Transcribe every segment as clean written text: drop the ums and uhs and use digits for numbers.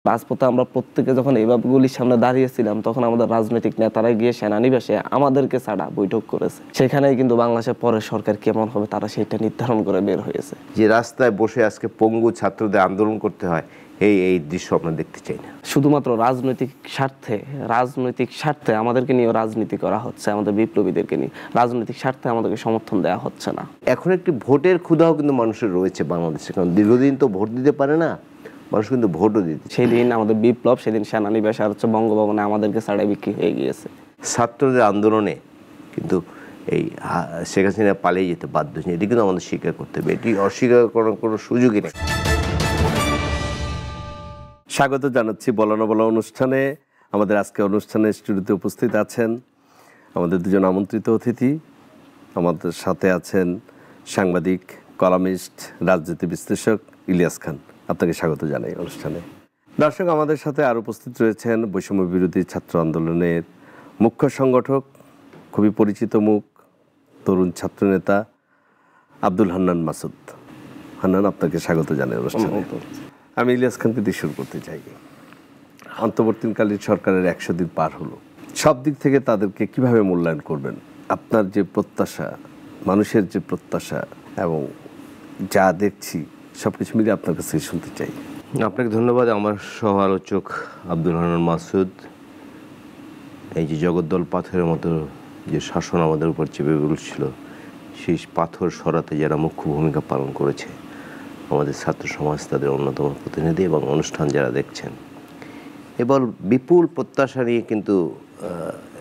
রাজপথে আমরা প্রত্যেকে যখন এইভাবে গুলির সামনে দাঁড়িয়েছিলাম, তখন আমাদের রাজনৈতিক নেতারা গিয়ে সেনানিবাসে আমাদেরকে ছাড়া বৈঠক করেছে। সেখানেই কিন্তু বাংলাদেশের পরের সরকার কেমন হবে তারা সেটা নির্ধারণ করে বের হয়েছে। যে রাস্তায় বসে আজকে পঙ্গু ছাত্রদের আন্দোলন করতে হয়, এই দৃশ্য আমরা দেখতে চাই না। শুধুমাত্র রাজনৈতিক স্বার্থে আমাদেরকে নিয়ে রাজনীতি করা হচ্ছে, আমাদের বিপ্লবীদেরকে নিয়ে রাজনৈতিক স্বার্থে আমাদেরকে সমর্থন দেওয়া হচ্ছে না। এখন একটি ভোটের ক্ষুধাও কিন্তু মানুষের রয়েছে বাংলাদেশে, কারণ দীর্ঘদিন তো ভোট দিতে পারে না মানুষ, কিন্তু ভোটও দিতে। সেদিন আমাদের বিপ্লব, সেদিন সেনানিবাস আর হচ্ছে বঙ্গভবনে আমাদেরকে ছাড়াই বিক্রি হয়ে গিয়েছে। ছাত্রদের আন্দোলনে কিন্তু এই শেখ হাসিনা পালিয়ে যেতে বাধ্য হয়েছে, এটি কিন্তু আমাদের স্বীকার করতে হবে, এটি অস্বীকার করার কোনো সুযোগই নেই। স্বাগত জানাচ্ছি বলা না বলা অনুষ্ঠানে। আমাদের আজকে অনুষ্ঠানে স্টুডিওতে উপস্থিত আছেন আমাদের দুজন আমন্ত্রিত অতিথি। আমাদের সাথে আছেন সাংবাদিক, কলামিস্ট, রাজনীতি বিশ্লেষক ইলিয়াস খান। আপনাকে স্বাগত জানাই অনুষ্ঠানে। দর্শক, আমাদের সাথে আর উপস্থিত রয়েছেন বৈষম্য বিরোধী ছাত্র আন্দোলনের মুখ্য সংগঠক, খুবই পরিচিত মুখ, তরুণ ছাত্রনেতা আব্দুল হান্নান মাসুদ। হান্নান, আপনাকে স্বাগত জানাই অনুষ্ঠানে। আমি ইলিয়াস খানকে দিয়ে শুরু করতে চাই। অন্তর্বর্তীকালীন সরকারের 100 দিন পার হলো, সব দিক থেকে তাদেরকে কিভাবে মূল্যায়ন করবেন? আপনার যে প্রত্যাশা, মানুষের যে প্রত্যাশা এবং যা দেখছি সব কিছু মিলে আপনার কাছে শুনতে চাই। আপনাকে ধন্যবাদ। আমার সহ আলোচক আব্দুল হান্নান মাসুদ এই যে জগদ্দল পাথরের মতো যে শাসন আমাদের উপর চেপে বসছিল, সেই পাথর সরাতে যারা মুখ্য ভূমিকা পালন করেছে আমাদের ছাত্র সমাজ, তাদের অন্যতম প্রতিনিধি এবং অনুষ্ঠান যারা দেখছেন, এবার বিপুল প্রত্যাশা নিয়ে কিন্তু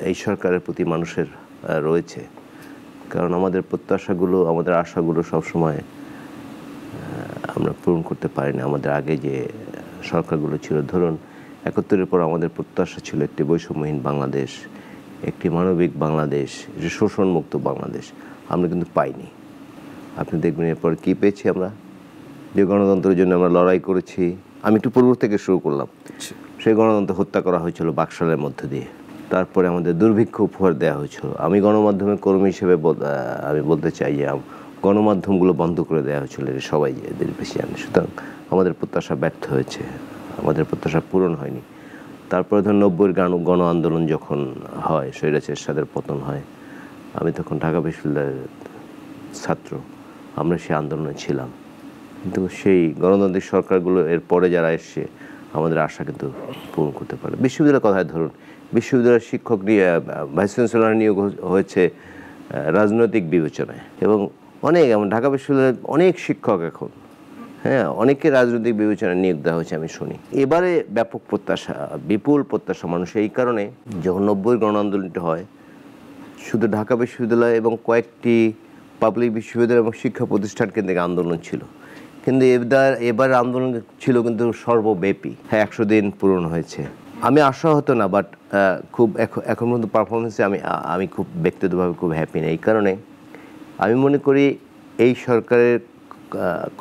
এই সরকারের প্রতি মানুষের রয়েছে। কারণ আমাদের প্রত্যাশাগুলো, আমাদের আশাগুলো সবসময় আমরা পূরণ করতে পারিনি। আমাদের আগে যে সরকারগুলো ছিল, ধরুন 71-এর পর আমাদের প্রত্যাশা ছিল একটি বৈষম্যহীন বাংলাদেশ, একটি মানবিক বাংলাদেশ, একটি শোষণমুক্ত বাংলাদেশ। আমরা কিন্তু পাইনি। আপনি দেখবেন এরপর কী পেয়েছি আমরা, যে গণতন্ত্রের জন্য আমরা লড়াই করেছি। আমি একটু পূর্ব থেকে শুরু করলাম। সেই গণতন্ত্র হত্যা করা হয়েছিল বাকশালের মধ্যে দিয়ে। তারপরে আমাদের দুর্ভিক্ষ উপহার দেওয়া হয়েছিল। আমি গণমাধ্যমের কর্মী হিসেবে আমি বলতে চাই যে গণমাধ্যমগুলো বন্ধ করে দেওয়া হয়েছিল, সবাই এদের বেশি জানে। সুতরাং আমাদের প্রত্যাশা ব্যর্থ হয়েছে, আমাদের প্রত্যাশা পূরণ হয়নি। তারপরে ধর 90-এর গণ আন্দোলন যখন হয়, স্বৈরাচার এরশাদের পতন হয়, আমি তখন ঢাকা বিশ্ববিদ্যালয়ের ছাত্র, আমরা সেই আন্দোলনে ছিলাম। কিন্তু সেই গণতান্ত্রিক সরকারগুলো এর পরে যারা এসছে, আমাদের আশা কিন্তু পূরণ করতে পারে। বিশ্ববিদ্যালয়ের কথায় ধরুন, বিশ্ববিদ্যালয়ের শিক্ষক নিয়ে ভাইস চ্যান্সেলর নিয়োগ হয়েছে রাজনৈতিক বিবেচনায়, এবং এমন ঢাকা বিশ্ববিদ্যালয়ের অনেক শিক্ষক এখন অনেকে রাজনৈতিক বিবেচনায় নিয়োগ দেওয়া হয়েছে আমি শুনি। এবারে ব্যাপক প্রত্যাশা, বিপুল প্রত্যাশা মানুষ। এই কারণে যখন 90-এর গণ আন্দোলনটা হয়, শুধু ঢাকা বিশ্ববিদ্যালয় এবং কয়েকটি পাবলিক বিশ্ববিদ্যালয় এবং শিক্ষা প্রতিষ্ঠান কেন্দ্রিক আন্দোলন ছিল, কিন্তু এবার আন্দোলন ছিল কিন্তু সর্বব্যাপী। 100 দিন পূরণ হয়েছে। আমি আশাহত না, বাট খুব এখন পর্যন্ত পারফরমেন্সে আমি খুব ব্যক্তিগতভাবে খুব হ্যাপি না। এই কারণে আমি মনে করি এই সরকারের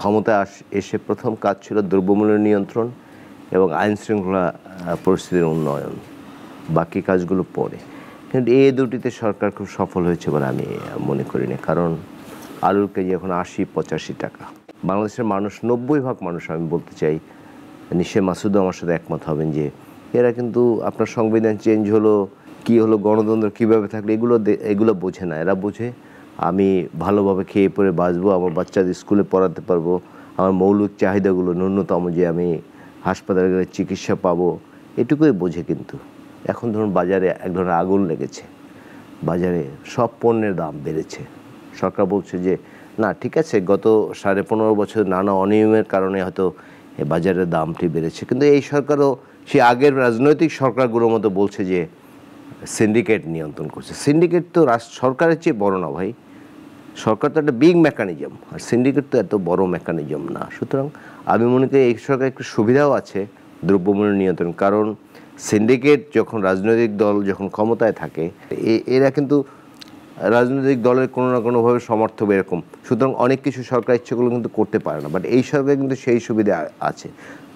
ক্ষমতায় এসে প্রথম কাজ ছিল দ্রব্যমূল্য নিয়ন্ত্রণ এবং আইন শৃঙ্খলা পরিস্থিতির উন্নয়ন, বাকি কাজগুলো পরে। কিন্তু এই দুটিতে সরকার খুব সফল হয়েছে বলে আমি মনে করি না। কারণ আলুর কেজি এখন 80-85 টাকা। বাংলাদেশের মানুষ, 90% মানুষ, আমি বলতে চাই, নিশ্চয় মাসুদও আমার সাথে একমত হবেন, যে এরা কিন্তু আপনার সংবিধান চেঞ্জ হলো, কি হলো, গণতন্ত্র কীভাবে থাকলে, এগুলো বোঝে না। এরা বোঝে আমি ভালোভাবে খেয়ে পরে বাঁচবো, আমার বাচ্চাদের স্কুলে পড়াতে পারবো, আমার মৌলিক চাহিদাগুলো ন্যূনতম, যে আমি হাসপাতালে গেলে চিকিৎসা পাবো, এটুকুই বোঝে। কিন্তু এখন ধরুন বাজারে এক ধরনের আগুন লেগেছে, বাজারে সব পণ্যের দাম বেড়েছে। সরকার বলছে যে না, ঠিক আছে, গত 15.5 বছর নানা অনিয়মের কারণে হয়তো বাজারের দামটি বেড়েছে, কিন্তু এই সরকারও সে আগের রাজনৈতিক সরকারগুলোর মতো বলছে যে সিন্ডিকেট নিয়ন্ত্রণ করছে। সিন্ডিকেট তো সরকারের চেয়ে বড় না ভাই, সরকার তো একটা বিগ মেকানিজম, আর সিন্ডিকেট তো এত বড় মেকানিজম না। সুতরাং আমি মনে করি এই সরকার একটু সুবিধাও আছে দ্রব্যমূল্য নিয়ন্ত্রণ, কারণ সিন্ডিকেট যখন রাজনৈতিক দল যখন ক্ষমতায় থাকে, এরা কিন্তু রাজনৈতিক দলের কোনো না কোনোভাবে সমর্থক এরকম। সুতরাং অনেক কিছু সরকার ইচ্ছেগুলো কিন্তু করতে পারে না, বাট এই সরকার কিন্তু সেই সুবিধা আছে,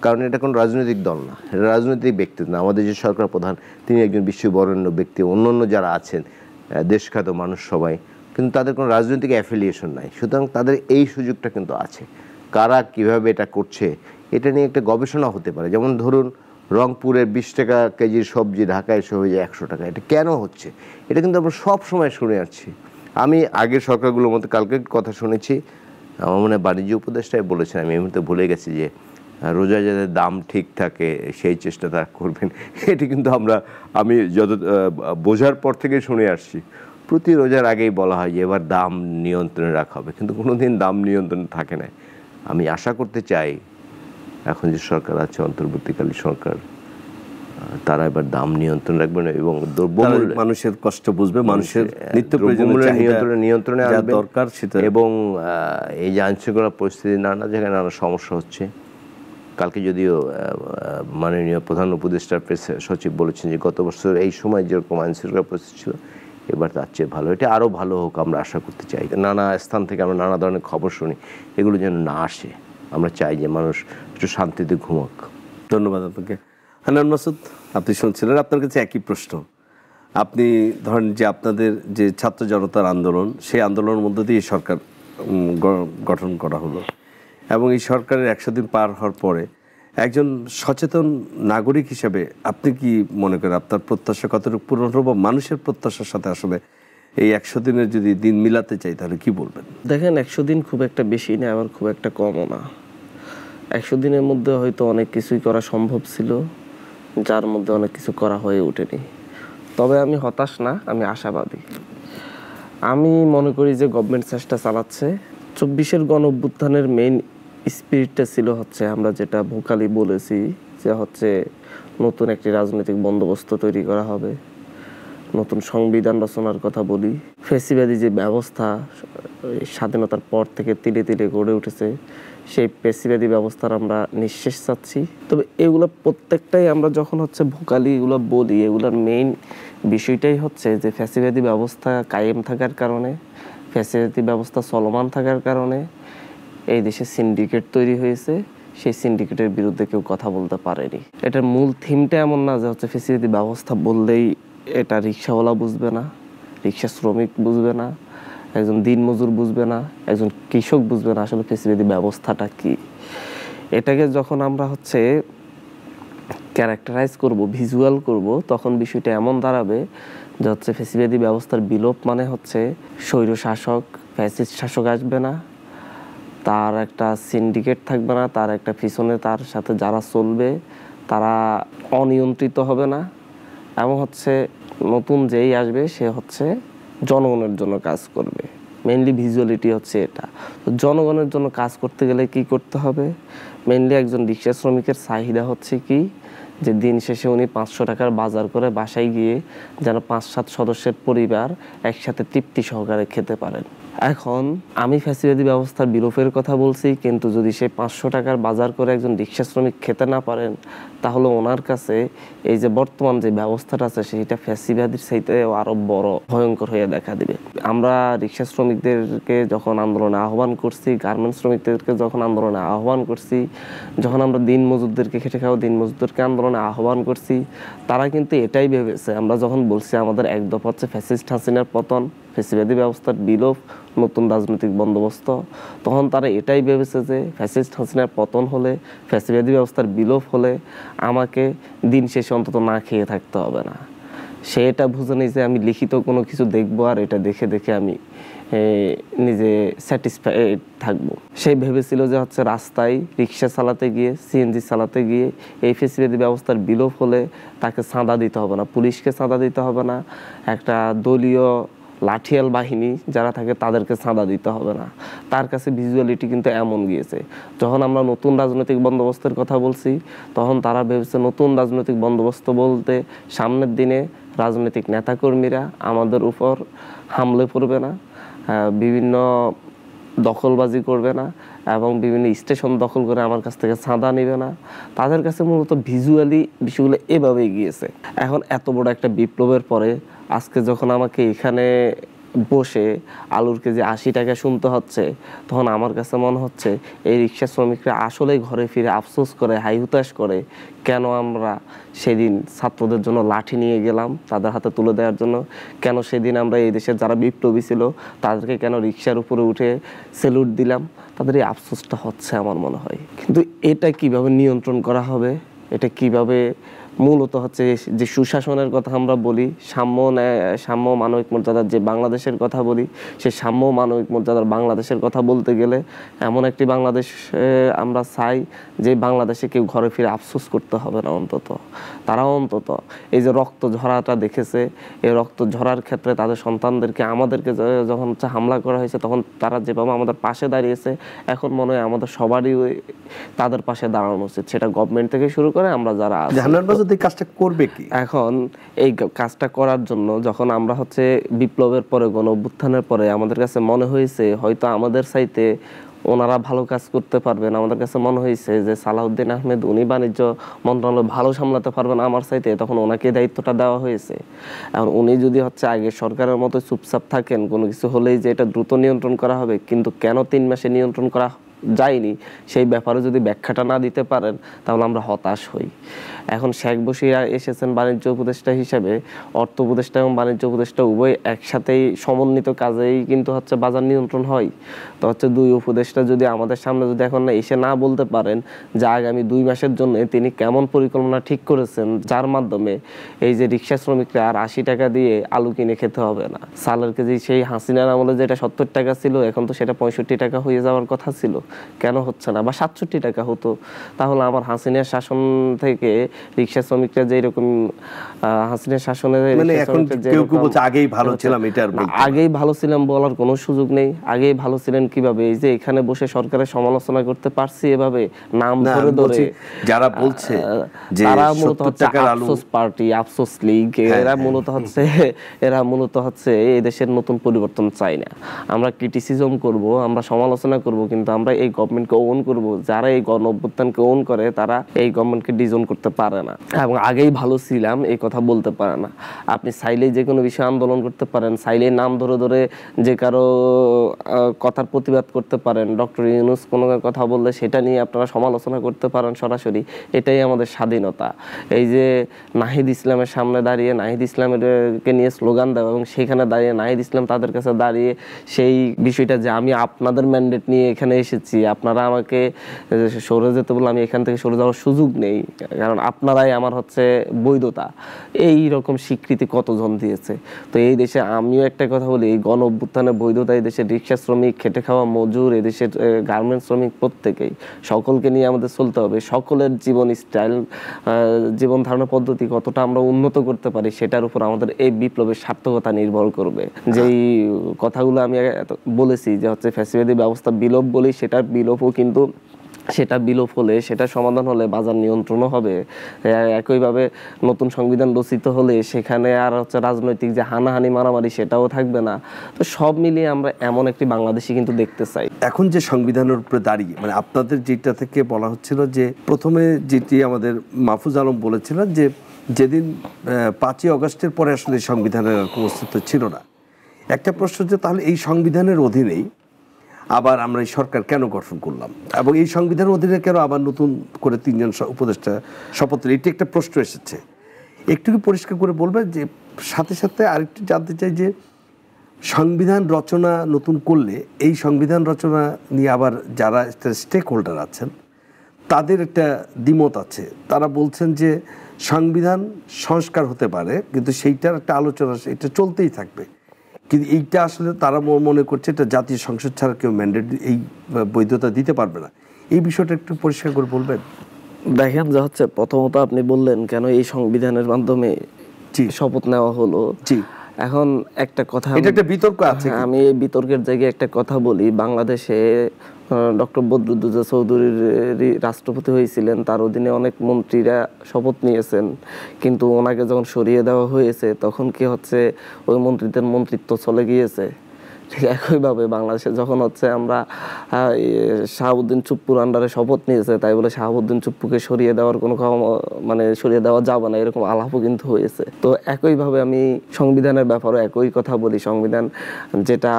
কারণ এটা কোনো রাজনৈতিক দল না, এটা রাজনৈতিক ব্যক্তিত্ব না। আমাদের যে সরকার প্রধান, তিনি একজন বিশ্ববরেণ্য ব্যক্তি, অন্যান্য যারা আছেন দেশখ্যাত মানুষ সবাই, কিন্তু তাদের কোনো রাজনৈতিক অ্যাফিলিয়েশন নাই। সুতরাং তাদের এই সুযোগটা কিন্তু আছে। কারা কিভাবে এটা করছে এটা নিয়ে একটা গবেষণা হতে পারে। যেমন ধরুন রংপুরে 20 টাকা কেজির সবজি ঢাকায় এসে হয়ে যায় 100 টাকা। এটা কেন হচ্ছে? এটা কিন্তু আমরা সব সময় শুনে আসছি। আমি আগের সরকারগুলোর মধ্যে কালকে কথা শুনেছি, আমার মনে হয় বাণিজ্য উপদেষ্টাই বলেছেন, আমি এই মুহূর্তে ভুলে গেছি, যে রোজায় যাতে দাম ঠিক থাকে সেই চেষ্টা তারা করবেন। এটি কিন্তু আমি যত বোঝার পর থেকে শুনে আসছি, প্রতি রোজার আগেই বলা হয় যে এবার দাম নিয়ন্ত্রণে রাখা হবে, কিন্তু কোনোদিন দাম নিয়ন্ত্রণে থাকে না। আমি আশা করতে চাই এখন যে সরকার আছে, অন্তর্বর্তীকালীন সরকার, তারা এবার দাম নিয়ন্ত্রণ রাখবেন এবং দ্রব্যমূল্য, মানুষের কষ্ট বুঝবে, মানুষের নিত্য প্রয়োজনীয় নিয়ন্ত্রণে যা আনবে দরকার সেটা। এবং এই যে আইনশৃঙ্খলা পরিস্থিতি নানা জায়গায় নানা সমস্যা হচ্ছে। কালকে যদিও মাননীয় প্রধান উপদেষ্টার প্রেস সচিব বলেছেন যে গত বছর এই সময় যেরকম আইনশৃঙ্খলা পরিস্থিতি ছিল, এবার তার চেয়ে ভালো, এটা আরও ভালো হোক আমরা আশা করতে চাই। নানা স্থান থেকে আমরা নানা ধরনের খবর শুনি, এগুলো যেন না আসে। আমরা চাই যে মানুষ একটু শান্তিতে ঘুমাক। ধন্যবাদ আপনাকে। হান্নান মাসুদ, আপনি শুনছিলেন, আপনার কাছে একই প্রশ্ন। আপনি ধরেন যে আপনাদের যে ছাত্র জনতার আন্দোলন, সেই আন্দোলনের মধ্য দিয়ে সরকার গঠন করা হলো, এবং এই সরকারের 100 দিন পার হওয়ার পরে একজন সচেতন নাগরিক হিসেবে আপনি কি মনে করেন আপনার প্রত্যাশা কতটুকু পূরণ হলো, বা মানুষের প্রত্যাশার সাথে আসলে এই 100 দিনের যদি দিন মিলাতে চাই তাহলে কি বলবেন? দেখেন, 100 দিন খুব একটা বেশি না, আবার খুব একটা কমও না। 100 দিনের মধ্যে হয়তো অনেক কিছুই করা সম্ভব ছিল, যার মধ্যে অনেক কিছু করা হয়ে ওঠেনি। তবে আমি হতাশ না, আমি আশাবাদী। আমি মনে করি যে গভর্নমেন্ট চেষ্টা চালাচ্ছে। 24-এর গণ অভ্যুত্থানের মেইন স্পিরিটটা ছিল হচ্ছে আমরা যেটা ভোকালি বলেছি, যে হচ্ছে নতুন একটি রাজনৈতিক বন্দোবস্ত তৈরি করা হবে, নতুন সংবিধান রচনার কথা বলি। ফ্যাসিবাদী যে ব্যবস্থা স্বাধীনতার পর থেকে তিলে তিলে গড়ে উঠেছে, সেই ফ্যাসিবাদী ব্যবস্থার আমরা নিঃশেষ চাচ্ছি। তবে এগুলো প্রত্যেকটাই আমরা যখন হচ্ছে ভোকালি এগুলো বলি, এগুলোর মেইন বিষয়টাই হচ্ছে যে ফ্যাসিবাদী ব্যবস্থা কায়েম থাকার কারণে, ফ্যাসিবাদী ব্যবস্থা চলমান থাকার কারণে এই দেশে সিন্ডিকেট তৈরি হয়েছে। সেই সিন্ডিকেটের বিরুদ্ধে কেউ কথা বলতে পারেনি। এটার মূল থিমটা এমন না যে হচ্ছে ফ্যাসিবাদী ব্যবস্থা বললেই এটা রিক্সাওয়ালা বুঝবে না, রিক্সা শ্রমিক বুঝবে না, একজন দিনমজুর বুঝবে না, একজন কৃষক বুঝবে না আসলে ফ্যাসিবাদী ব্যবস্থাটা কি। এটাকে যখন আমরা হচ্ছে ক্যারেক্টারাইজ করব, ভিজুয়াল করব, তখন বিষয়টা এমন দাঁড়াবে যে হচ্ছে ফ্যাসিবাদী ব্যবস্থার বিলোপ মানে হচ্ছে স্বৈর শাসক, ফ্যাসিস্ট শাসক আসবে না, তার একটা সিন্ডিকেট থাকবে না, তার একটা পিছনে তার সাথে যারা চলবে তারা অনিয়ন্ত্রিত হবে না, এবং হচ্ছে নতুন যেই আসবে সে হচ্ছে জনগণের জন্য কাজ করবে। মেইনলি ভিজুয়ালিটি হচ্ছে এটা। তো জনগণের জন্য কাজ করতে গেলে কি করতে হবে? মেইনলি একজন রিক্সা শ্রমিকের চাহিদা হচ্ছে কি, যে দিন শেষে উনি 500 টাকার বাজার করে বাসায় গিয়ে যেন 5-7 সদস্যের পরিবার একসাথে তৃপ্তি সহকারে খেতে পারেন। এখন আমি ফ্যাসিবাদী ব্যবস্থার বিলোপের কথা বলছি, কিন্তু যদি সেই 500 টাকার বাজার করে একজন রিক্সা শ্রমিক খেতে না পারেন, তাহলে ওনার কাছে এই যে বর্তমান যে ব্যবস্থাটা আছে সেটা ফ্যাসিবাদীর চাইতেও আরো বড় ভয়ঙ্কর হয়ে দেখা দিবে। আমরা রিক্সা শ্রমিকদেরকে যখন আন্দোলনে আহ্বান করছি, গার্মেন্টস শ্রমিকদেরকে যখন আন্দোলনে আহ্বান করছি, যখন আমরা দিন মজুরদেরকে খেটে খাওয়া দিন মজুরদেরকে আন্দোলনে আহ্বান করছি, তারা কিন্তু এটাই ভেবেছে, আমরা যখন বলছি আমাদের এক দফা হচ্ছে ফ্যাসিস্ট হাসিনার পতন, ফ্যাসিবাদী ব্যবস্থার বিলোপ, নতুন রাজনৈতিক বন্দোবস্ত, তখন তারা এটাই ভেবেছে যে ফ্যাসিস্ট হাসিনার পতন হলে, ফ্যাসিবাদী ব্যবস্থার বিলোপ হলে আমাকে দিন শেষে অন্তত না খেয়ে থাকতে হবে না। সে এটা বুঝে নেই যে আমি লিখিত কোনো কিছু দেখবো আর এটা দেখে দেখে আমি নিজে স্যাটিসফাইড থাকবো। সে ভেবেছিল যে হচ্ছে রাস্তায় রিক্সা চালাতে গিয়ে, সিএনজি চালাতে গিয়ে এই ফ্যাসিবাদী ব্যবস্থার বিলোপ হলে তাকে চাঁদা দিতে হবে না, পুলিশকে চাঁদা দিতে হবে না, একটা দলীয় লাঠিয়াল বাহিনী যারা থাকে তাদেরকে চাঁদা দিতে হবে না। তার কাছে ভিজুয়ালিটি কিন্তু এমন গিয়েছে। যখন আমরা নতুন রাজনৈতিক বন্দোবস্তের কথা বলছি, তখন তারা ভেবেছে নতুন রাজনৈতিক বন্দোবস্ত বলতে সামনের দিনে রাজনৈতিক নেতাকর্মীরা আমাদের উপর হামলে পড়বে না, বিভিন্ন দখলবাজি করবে না, এবং বিভিন্ন স্টেশন দখল করে আমার কাছ থেকে চাঁদা নেবে না। তাদের কাছে মূলত ভিজুয়ালি বিষয়গুলো এভাবেই গিয়েছে। এখন এত বড় একটা বিপ্লবের পরে আজকে যখন আমাকে এখানে বসে আলুর কেজি 80 টাকা শুনতে হচ্ছে, তখন আমার কাছে মনে হচ্ছে এই রিক্সা শ্রমিকরা আসলেই ঘরে ফিরে আফসোস করে, হাই হুতাশ করে, কেন আমরা সেদিন ছাত্রদের জন্য লাঠি নিয়ে গেলাম তাদের হাতে তুলে দেওয়ার জন্য, কেন সেদিন আমরা এই দেশের যারা বিপ্লবী ছিল তাদেরকে কেন রিক্সার উপরে উঠে স্যালুট দিলাম, তাদের এই আফসোসটা হচ্ছে আমার মনে হয়। কিন্তু এটা কিভাবে নিয়ন্ত্রণ করা হবে, এটা কিভাবে মূলত হচ্ছে যে সুশাসনের কথা আমরা বলি, সাম্য মানবিক মর্যাদার যে বাংলাদেশের কথা বলি, সে সাম্য মানবিক মর্যাদার বাংলাদেশের কথা বলতে গেলে এমন একটি বাংলাদেশ আমরা চাই যে বাংলাদেশে কেউ ঘরে ফিরে আফসোস করতে হবে না। তারাও অন্তত এই যে রক্ত ঝরাটা দেখেছে, এই রক্ত ঝরার ক্ষেত্রে তাদের সন্তানদেরকে আমাদেরকে যখন হামলা করা হয়েছে তখন তারা যেভাবে আমাদের পাশে দাঁড়িয়েছে, এখন মনে হয় আমাদের সবারই তাদের পাশে দাঁড়ানো উচিত, সেটা গভর্নমেন্ট থেকে শুরু করে আমরা যারা কাজটা করবে কি। এখন এই কাজটা করার জন্য যখন আমরা হচ্ছে বিপ্লবের পরে গণ অভ্যুত্থানের পরে আমাদের কাছে মনে হয়েছে হয়তো আমাদের চাইতে ওনারা ভালো কাজ করতে পারবেন, আমাদের কাছে মনে হয়েছে যে সালাউদ্দিন আহমেদ উনি বাণিজ্য মন্ত্রণালয় ভালো সামলাতে পারবেন আমার চাইতে, তখন ওনাকে দায়িত্বটা দেওয়া হয়েছে। এখন উনি যদি হচ্ছে আগে সরকারের মতো চুপচাপ থাকেন, কোনো কিছু হলেই যে এটা দ্রুত নিয়ন্ত্রণ করা হবে, কিন্তু কেন 3 মাসে নিয়ন্ত্রণ করা যায়নি সেই ব্যাপারে যদি ব্যাখ্যাটা না দিতে পারেন তাহলে আমরা হতাশ হই। এখন শেখ বশির এসেছেন বাণিজ্য উপদেষ্টা হিসেবে, অর্থ উপদেষ্টা এবং বাণিজ্য উপদেষ্টা উভয় একসাথেই সমন্বিত কাজেই কিন্তু হচ্ছে বাজার নিয়ন্ত্রণ হয়। তো হচ্ছে 2 উপদেষ্টা যদি আমাদের সামনে যদি এখন এসে না বলতে পারেন যে আগামী 2 মাসের জন্য তিনি কেমন পরিকল্পনা ঠিক করেছেন যার মাধ্যমে এই যে রিক্সা শ্রমিকরা আর 80 টাকা দিয়ে আলু কিনে খেতে হবে না, চালের কেজি সেই হাসিনার আমলে যেটা 70 টাকা ছিল এখন তো সেটা 65 টাকা হয়ে যাওয়ার কথা ছিল, কেন হচ্ছে না, বা 67 টাকা হতো, তাহলে আমার হাসিনার শাসন থেকে রিক্সা শ্রমিকরা যে এরকম হাসিনার শাসনে আগেই ভালো ছিলাম, আগেই ভালো ছিলাম বলার কোনো সুযোগ নেই। আগেই ভালো ছিলেন কিভাবে, এই যে এখানে বসে সরকারের সমালোচনা করতে পারছি এভাবে নাম ধরে ধরে, যারা বলছে যে তারা মূলত হচ্ছে আফসোস পার্টি, আফসোস লীগ, এরা মূলত হচ্ছে এই দেশের নতুন পরিবর্তন চাই না। আমরা ক্রিটিসিজম করব, আমরা সমালোচনা করব, কিন্তু আমরা এই গভর্নমেন্টকে ওন করব। যারা এই গণ অভ্যুত্থানকে ওন করে তারা এই গভর্নমেন্টকে ডিজোন করতে পারে না এবং আগেই ভালো ছিলাম এই কথা বলতে পারে না। আপনি চাইলেই যে কোনো বিষয়ে আন্দোলন করতে পারেন, চাইলেই নাম ধরে ধরে যে কারো কথার প্রতিবাদ করতে পারেন, ডক্টর ইউনূস কোনো কথা বললে সেটা নিয়ে আপনারা সমালোচনা করতে পারেন সরাসরি, এটাই আমাদের স্বাধীনতা। এই যে নাহিদ ইসলামের সামনে দাঁড়িয়ে নাহিদ ইসলামেরকে নিয়ে স্লোগান দেওয়া এবং সেখানে দাঁড়িয়ে নাহিদ ইসলাম তাদের কাছে দাঁড়িয়ে সেই বিষয়টা যে আমি আপনাদের ম্যান্ডেট নিয়ে এখানে এসেছি, আপনারা আমাকে সরে যেতে বলে আমি এখান থেকে সরে যাওয়ার সুযোগ নেই, কারণ আপনারাই আমার হচ্ছে বৈধতা, এই রকম স্বীকৃতি কতজন দিয়েছে। তো এই দেশে আমিও একটা কথা বলি, এই গণ অভ্যুত্থানের বৈধতা এই দেশের রিক্সা শ্রমিক, খেটে খাওয়া মজুর, এই দেশের গার্মেন্টস শ্রমিক, প্রত্যেকেই, সকলকে নিয়ে আমাদের চলতে হবে। সকলের জীবন স্টাইল, জীবন ধারণা পদ্ধতি কতটা আমরা উন্নত করতে পারি সেটার উপর আমাদের এই বিপ্লবের সার্থকতা নির্ভর করবে। যেই কথাগুলো আমি বলেছি যে হচ্ছে ফ্যাসিবাদী ব্যবস্থা বিলোপ বলি, সেটার বিলোপও কিন্তু সেটা বিলোপ হলে, সেটা সমাধান হলে বাজার নিয়ন্ত্রণও হবে। একইভাবে নতুন সংবিধান রচিত হলে সেখানে আর হচ্ছে রাজনৈতিক যে হানাহানি মারামারি সেটাও থাকবে না। তো সব মিলিয়ে আমরা এমন একটি বাংলাদেশই কিন্তু দেখতে চাই। এখন যে সংবিধানের উপরে দাঁড়িয়ে মানে আপনাদের যেটা থেকে বলা হচ্ছিল যে প্রথমে যেটি আমাদের মাহফুজ আলম বলেছিলেন যে যেদিন 5ই আগস্টের পরে আসলে সংবিধানের কোনো অস্তিত্ব ছিল না, একটা প্রশ্ন যে তাহলে এই সংবিধানের অধীনেই আবার আমরা এই সরকার কেন গঠন করলাম এবং এই সংবিধানের অধীনে কেন আবার নতুন করে 3 জন উপদেষ্টা শপথ নিলেন, এটি একটা প্রশ্ন এসেছে। একটু কি পরিষ্কার করে বলবেন যে সাথে সাথে আরেকটু জানতে চাই যে সংবিধান রচনা নতুন করলে এই সংবিধান রচনা নিয়ে আবার যারা স্টেক হোল্ডার আছেন তাদের একটা দ্বিমত আছে। তারা বলছেন যে সংবিধান সংস্কার হতে পারে কিন্তু সেইটার একটা আলোচনা এটা চলতেই থাকবে, কিন্তু এইটা আসলে তারা মনে করছে এটা জাতীয় সংসদ ছাড়া কেউ ম্যান্ডেট এই বৈধতা দিতে পারবে না। এই বিষয়টা একটু পরিষ্কার করে বলবেন। দেখেন যে হচ্ছে প্রথমত আপনি বললেন কেন এই সংবিধানের মাধ্যমে শপথ নেওয়া হলো। এখন একটা কথা, এটা একটা বিতর্ক আছে, আমি এই বিতর্কের জায়গায় একটা কথা বলি। বাংলাদেশে ডক্টর বদরুদ্দোজা চৌধুরীর রাষ্ট্রপতি হয়েছিলেন, তার অধীনে অনেক মন্ত্রীরা শপথ নিয়েছেন, কিন্তু ওনাকে যখন সরিয়ে দেওয়া হয়েছে তখন কি হচ্ছে ওই মন্ত্রীদের মন্ত্রিত্ব চলে গিয়েছে। ঠিক একইভাবে বাংলাদেশে যখন হচ্ছে আমরা শাহাবুদ্দিন চুপ্পুর আন্ডারে শপথ নিয়েছে তাই বলে শাহাবুদ্দিন চুপ্পুকে সরিয়ে দেওয়ার কোনো মানে সরিয়ে দেওয়া যাবে না এরকম আলাপও কিন্তু হয়েছে। তো একইভাবে আমি সংবিধানের ব্যাপারে একই কথা বলি, সংবিধান যেটা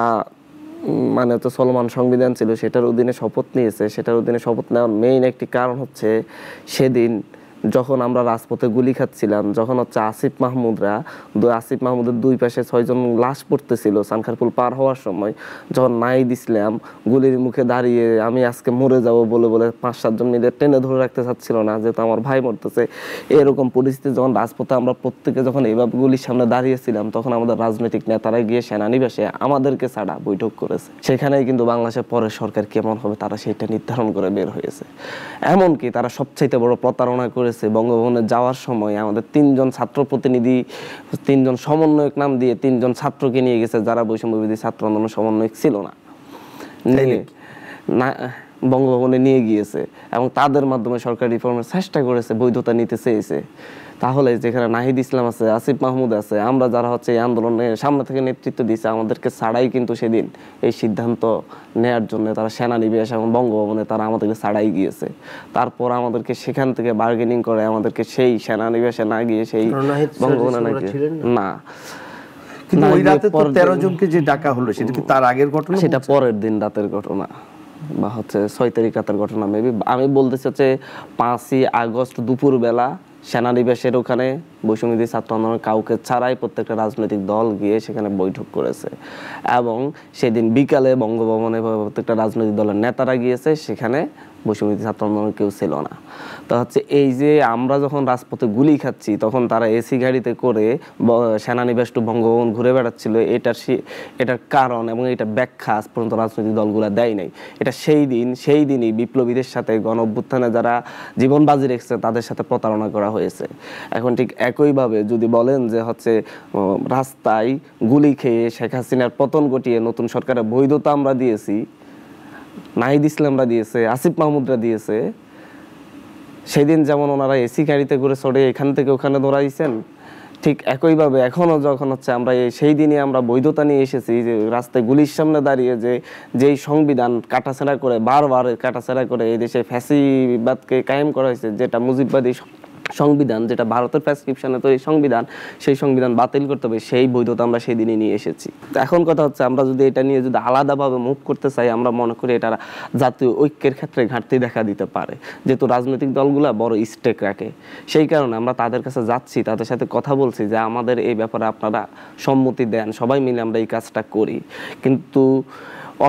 মানে হচ্ছে চলমান সংবিধান ছিল সেটার অধীনে শপথ নিয়েছে, সেটার অধীনে শপথ নেওয়ার মেইন একটি কারণ হচ্ছে সেদিন যখন আমরা রাজপথে গুলি খাচ্ছিলাম, যখন হচ্ছে আসিফ মাহমুদের দুই পাশে 6 জন লাশ পড়তেছিল সানখারপুল পার হওয়ার সময়, যখন নাহিদ ইসলাম গুলির মুখে দাঁড়িয়ে আমি আজকে মরে যাব বলে বলে 5-7 জন মিলে টেনে ধরে রাখতে চাচ্ছিল না, যেহেতু আমার ভাই মরতেছে, এরকম পরিস্থিতি যখন রাজপথে আমরা প্রত্যেকে যখন এইভাবে গুলির সামনে দাঁড়িয়েছিলাম, তখন আমাদের রাজনৈতিক নেতারা গিয়ে সেনানিবাসে আমাদেরকে ছাড়া বৈঠক করেছে। সেখানেই কিন্তু বাংলাদেশের পরের সরকার কেমন হবে তারা সেটা নির্ধারণ করে বের হয়েছে। এমনকি তারা সবচাইতে বড় প্রতারণা করেছে, বঙ্গভবনে যাওয়ার সময় আমাদের 3 জন ছাত্র প্রতিনিধি, 3 জন সমন্বয়ক নাম দিয়ে 3 জন ছাত্রকে নিয়ে গেছে যারা বৈষম্যবিরোধী ছাত্র আন্দোলন সমন্বয়ক ছিল না, বঙ্গভবনে নিয়ে গিয়েছে এবং তাদের মাধ্যমে সরকার রিফর্মের চেষ্টা করেছে, বৈধতা নিতে চেয়েছে। তাহলে যেখানে নাহিদ ইসলাম আছে, আসিফ মাহমুদ আছে, আমরা যারা হচ্ছে এই আন্দোলনের সামনে থেকে নেতৃত্ব দিয়েছে, আমাদেরকে ছাড়াই কিন্তু সেদিন এই সিদ্ধান্ত নেয়ার জন্য তারা সেনানিবাস এবং বঙ্গভবনে তারা আমাদেরকে ছাড়াই গিয়েছে। তারপর আমাদেরকে সেখান থেকে বার্গেনিং করে আমাদেরকে সেই সেনানিবাসে না গিয়ে সেই বঙ্গভবনে না গিয়ে না, কিন্তু ওই রাতে তো 13 জনকে যে ডাকা হলো সেটা কি তার আগের ঘটনা? সেটা পরের দিন রাতের ঘটনা বা হচ্ছে 6 তারিখ রাতের ঘটনা মেবি। আমি বলতেছি হচ্ছে 5ই আগস্ট দুপুর বেলা সেনানিবাসের ওখানে বৈষম্যবিরোধী ছাত্র আন্দোলনের কাউকে ছাড়াই প্রত্যেকটা রাজনৈতিক দল গিয়ে সেখানে বৈঠক করেছে এবং সেদিন বিকালে বঙ্গভবনে প্রত্যেকটা রাজনৈতিক দলের নেতারা গিয়েছে, সেখানে বৈষম্যবিরোধী ছাত্র আন্দোলনের কেউ ছিল না। তো হচ্ছে এই যে আমরা যখন রাজপথে গুলি খাচ্ছি তখন তারা এসি গাড়িতে করে সেনানিবাস টু বঙ্গভবন ঘুরে বেড়াচ্ছিল, এটার কারণ এবং এটা ব্যাখ্যা আজ পর্যন্ত রাজনৈতিক দলগুলো দেয় নাই। এটা সেই দিনই বিপ্লবীদের সাথে গণ অভ্যুত্থানে যারা জীবন বাজি রেখেছে তাদের সাথে প্রতারণা করা হয়েছে। এখন ঠিক একইভাবে যদি বলেন যে হচ্ছে রাস্তায় গুলি খেয়ে শেখ হাসিনার পতন ঘটিয়ে নতুন সরকারের বৈধতা আমরা দিয়েছি, নাহিদ ইসলামরা দিয়েছে, আসিফ মাহমুদরা দিয়েছে, সেদিন যেমন ওনারা এসি গাড়িতে করে চড়ে এখান থেকে ওখানে দৌড়াইছেন, ঠিক একইভাবে এখনো যখন হচ্ছে আমরা সেই দিনে আমরা বৈধতা নিয়ে এসেছি যে রাস্তায় গুলির সামনে দাঁড়িয়ে যেই সংবিধান কাটাছেঁড়া করে বারবার কাটাছেঁড়া করে এই দেশে ফ্যাসিবাদকে কায়েম করা হয়েছে, যেটা মুজিববাদী সংবিধান, যেটা ভারতের প্রেসক্রিপশনে তৈরি সংবিধান, সেই সংবিধান বাতিল করতে হবে, সেই বৈধতা আমরা সেই দিনই নিয়ে এসেছি। এখন কথা হচ্ছে আমরা যদি এটা নিয়ে যদি আলাদাভাবে মুভ করতে চাই, আমরা মনে করি এটা জাতীয় ঐক্যের ক্ষেত্রে ঘাটতি দেখা দিতে পারে, যেহেতু রাজনৈতিক দলগুলো বড় স্টেক রাখে। সেই কারণে আমরা তাদের কাছে যাচ্ছি, তাদের সাথে কথা বলছি যে আমাদের এই ব্যাপারে আপনারা সম্মতি দেন, সবাই মিলে আমরা এই কাজটা করি। কিন্তু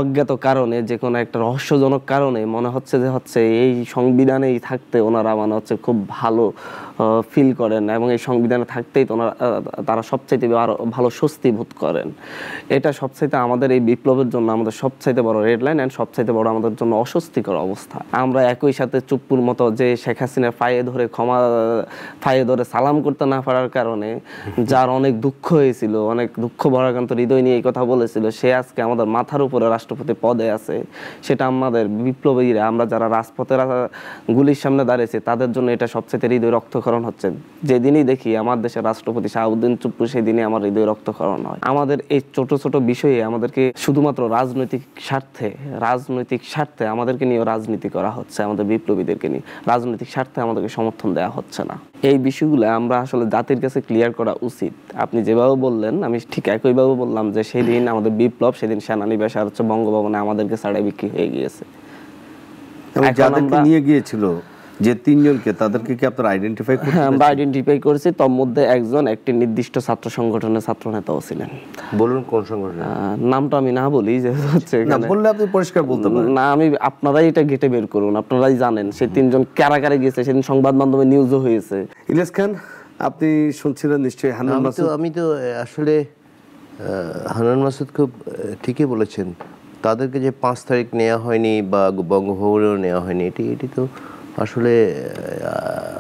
অজ্ঞাত কারণে, যে কোনো একটা রহস্যজনক কারণে মনে হচ্ছে যে হচ্ছে এই সংবিধানেই থাকতে ওনারা মানে হচ্ছে খুব ভালো ফিল করেন এবং এই সংবিধানে থাকতেই তারা সবচাইতে আরো ভালো স্বস্তি বোধ করেন। এটা সবচাইতে আমাদের এই বিপ্লবের জন্য আমাদের সবচাইতে বড় রেড লাইন এন্ড সবচাইতে বড় আমাদের জন্য অস্বস্তিকর অবস্থা। আমরা একই সাথে চুপ্পুর মতো যে শেখ হাসিনার পায়ে ধরে সালাম করতে না পারার কারণে যার অনেক দুঃখ হয়েছিল, অনেক দুঃখ ভরাক্রান্ত হৃদয় নিয়ে এই কথা বলেছিল, সে আজকে আমাদের মাথার উপরে রাষ্ট্রপতি পদে আছে। সেটা আমাদের বিপ্লবীরা, আমরা যারা রাজপথের গুলির সামনে দাঁড়িয়েছি তাদের জন্য এটা সবচেয়ে হৃদয় রক্তক্ষরণ হচ্ছে। যেদিনই দেখি আমার দেশের রাষ্ট্রপতি শাহাবুদ্দিন চুপ্পু, সেদিনই আমার হৃদয় রক্তক্ষরণ হয়। আমাদের এই ছোট ছোট বিষয়ে আমাদেরকে শুধুমাত্র রাজনৈতিক স্বার্থে আমাদেরকে নিয়ে রাজনীতি করা হচ্ছে, আমাদের বিপ্লবীদেরকে নিয়ে রাজনৈতিক স্বার্থে আমাদেরকে সমর্থন দেওয়া হচ্ছে না। এই বিষয়গুলো আমরা আসলে জাতির কাছে ক্লিয়ার করা উচিত। আপনি যেভাবে বললেন আমি ঠিক একইভাবে বললাম যে সেদিন আমাদের বিপ্লব, সেদিন সেনানিবাস আর হচ্ছে বঙ্গভবনে আমাদেরকে ছাড়াই বিক্রি হয়ে গিয়েছে। যাদেরকে নিয়ে গিয়েছিল যে 3 জনকে, তাদেরকে কি আপনারা আইডেন্টিফাই করতে? হ্যাঁ, আমরা আইডেন্টিফাই করেছি। তার মধ্যে একটি নির্দিষ্ট ছাত্র সংগঠনের ছাত্র নেতাও ছিলেন। বলুন কোন সংগঠন? নামটা আমি না বলি, যে হচ্ছে না বললে আপনি পরিষ্কার বলতে পারেন না, আমি আপনারাই এটা গেটে বের করুন, আপনারাই জানেন সেই 3 জন কারাগারে গিয়েছে, সেদিন সংবাদ মাধ্যমে নিউজও হয়েছে। ইলিয়াস খান, আপনি শুনছিলেন নিশ্চয়ই হান্নান মাসুদ। আমি তো আসলে হান্নান মাসুদ খুব ঠিকই বলেছেন। তাদেরকে যে 5 তারিখ নেওয়া হয়নি বা বঙ্গভবনেও নেওয়া হয়নি, এটি তো আসলে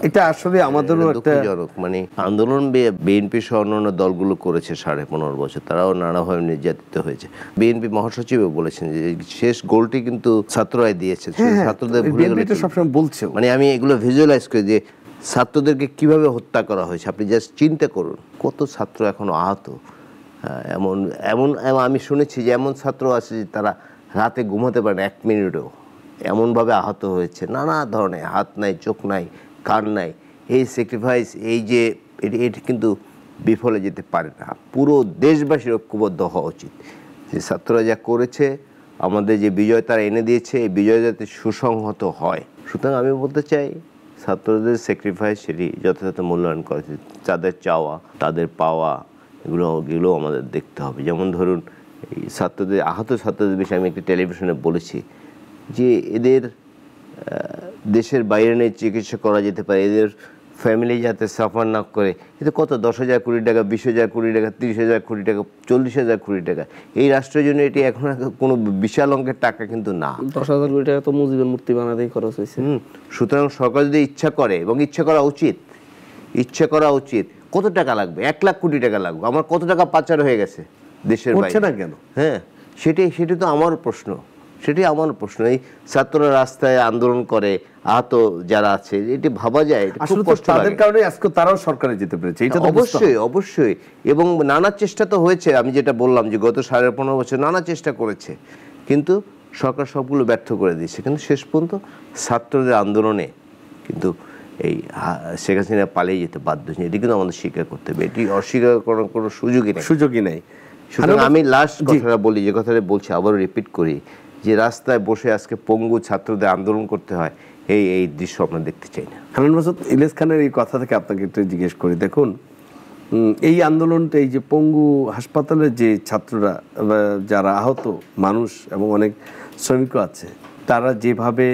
এটা আসলে আমাদেরও একটা দুঃখজনক। মানে আন্দোলন বিএনপি সহ অন্যান্য দলগুলো করেছে 15.5 বছর, তারাও নানাভাবে নির্যাতিত হয়েছে। বিএনপি মহাসচিবও বলেছেন যে শেষ গোলটি কিন্তু ছাত্ররাই দিয়েছে, ছাত্রদের ভুলে গেলে সবসময় বলছে। মানে আমি এগুলো ভিজুয়ালাইজ করি যে ছাত্রদেরকে কিভাবে হত্যা করা হয়েছে। আপনি জাস্ট চিন্তা করুন, কত ছাত্র এখনো আহত। এমন আমি শুনেছি যে এমন ছাত্র আছে যে তারা রাতে ঘুমাতে পারে না 1 মিনিটও, এমনভাবে আহত হয়েছে। নানা ধরনের, হাত নাই, চোখ নাই, কান নাই। এই স্যাক্রিফাইস, এই যে এটি কিন্তু বিফলে যেতে পারে না। পুরো দেশবাসীর ঐক্যবদ্ধ হওয়া উচিত যে ছাত্ররা যা করেছে, আমাদের যে বিজয় তারা এনে দিয়েছে, এই বিজয় যাতে সুসংহত হয়। সুতরাং আমি বলতে চাই ছাত্রদের স্যাক্রিফাইস সেটি যথাযথ মূল্যায়ন করা উচিত। তাদের চাওয়া, তাদের পাওয়া, এগুলো আমাদের দেখতে হবে। যেমন ধরুন এই ছাত্রদের, আহত ছাত্রদের বিষয়ে আমি একটি টেলিভিশনে বলেছি যে এদের দেশের বাইরে নিয়ে চিকিৎসা করা যেতে পারে, এদের ফ্যামিলি যাতে সাফার না করে। কিন্তু কত 10,000 কোটি টাকা, 20,000 কোটি টাকা, 30,000 কোটি টাকা, 40,000 কোটি টাকা, এই রাষ্ট্রের জন্য এটি এখন কোনো বিশাল অঙ্কের টাকা কিন্তু না। 10,000 কোটি টাকা তো মুজিবের মূর্তি বানাতেই খরচ হয়েছে। সুতরাং সরকার যদি ইচ্ছা করে, এবং ইচ্ছা করা উচিত, কত টাকা লাগবে? 1 লাখ কোটি টাকা লাগবে। আমার কত টাকা পাচার হয়ে গেছে দেশের হচ্ছে বাইরে? না কেন? হ্যাঁ, সেটি তো আমার প্রশ্ন। এই ছাত্ররা রাস্তায় আন্দোলন করে, আহত যারা আছে, এটি ভাবা যায়, খুব আসলে তো কষ্ট তাদের লাগে। কারণে আজকে তারাও সরকারে যেতে পেরেছে, এটা তো বুঝতে হবে। অবশ্যই, এবং নানা চেষ্টা তো হয়েছে। আমি যেটা বললাম যে গত 15.5 বছর নানা চেষ্টা করেছে, কিন্তু সরকার সবগুলো ব্যর্থ করে দিয়েছে। কিন্তু শেষ পর্যন্ত ছাত্রদের আন্দোলনে কিন্তু এই শেখ হাসিনা পালিয়ে যেতে বাধ্য হয়েছে। এটি কিন্তু আমাদের স্বীকার করতে হবে, এটি অস্বীকার করার কোনো সুযোগই নেই। সুতরাং আমি লাস্ট কথাটা বলি, যে কথাটা বলছি আবারও রিপিট করি, যে রাস্তায় বসে আজকে পঙ্গু ছাত্রদের আন্দোলন করতে হয়, এই দৃশ্য আমরা দেখতে চাই না। হানান মাসুদ, ইলিয়াস খানের এই কথা থেকে আপনাকে একটু জিজ্ঞেস করি। দেখুন, এই আন্দোলনটা, এই যে পঙ্গু হাসপাতালের যে ছাত্ররা, যারা আহত মানুষ এবং অনেক শ্রমিকও আছে, তারা যেভাবে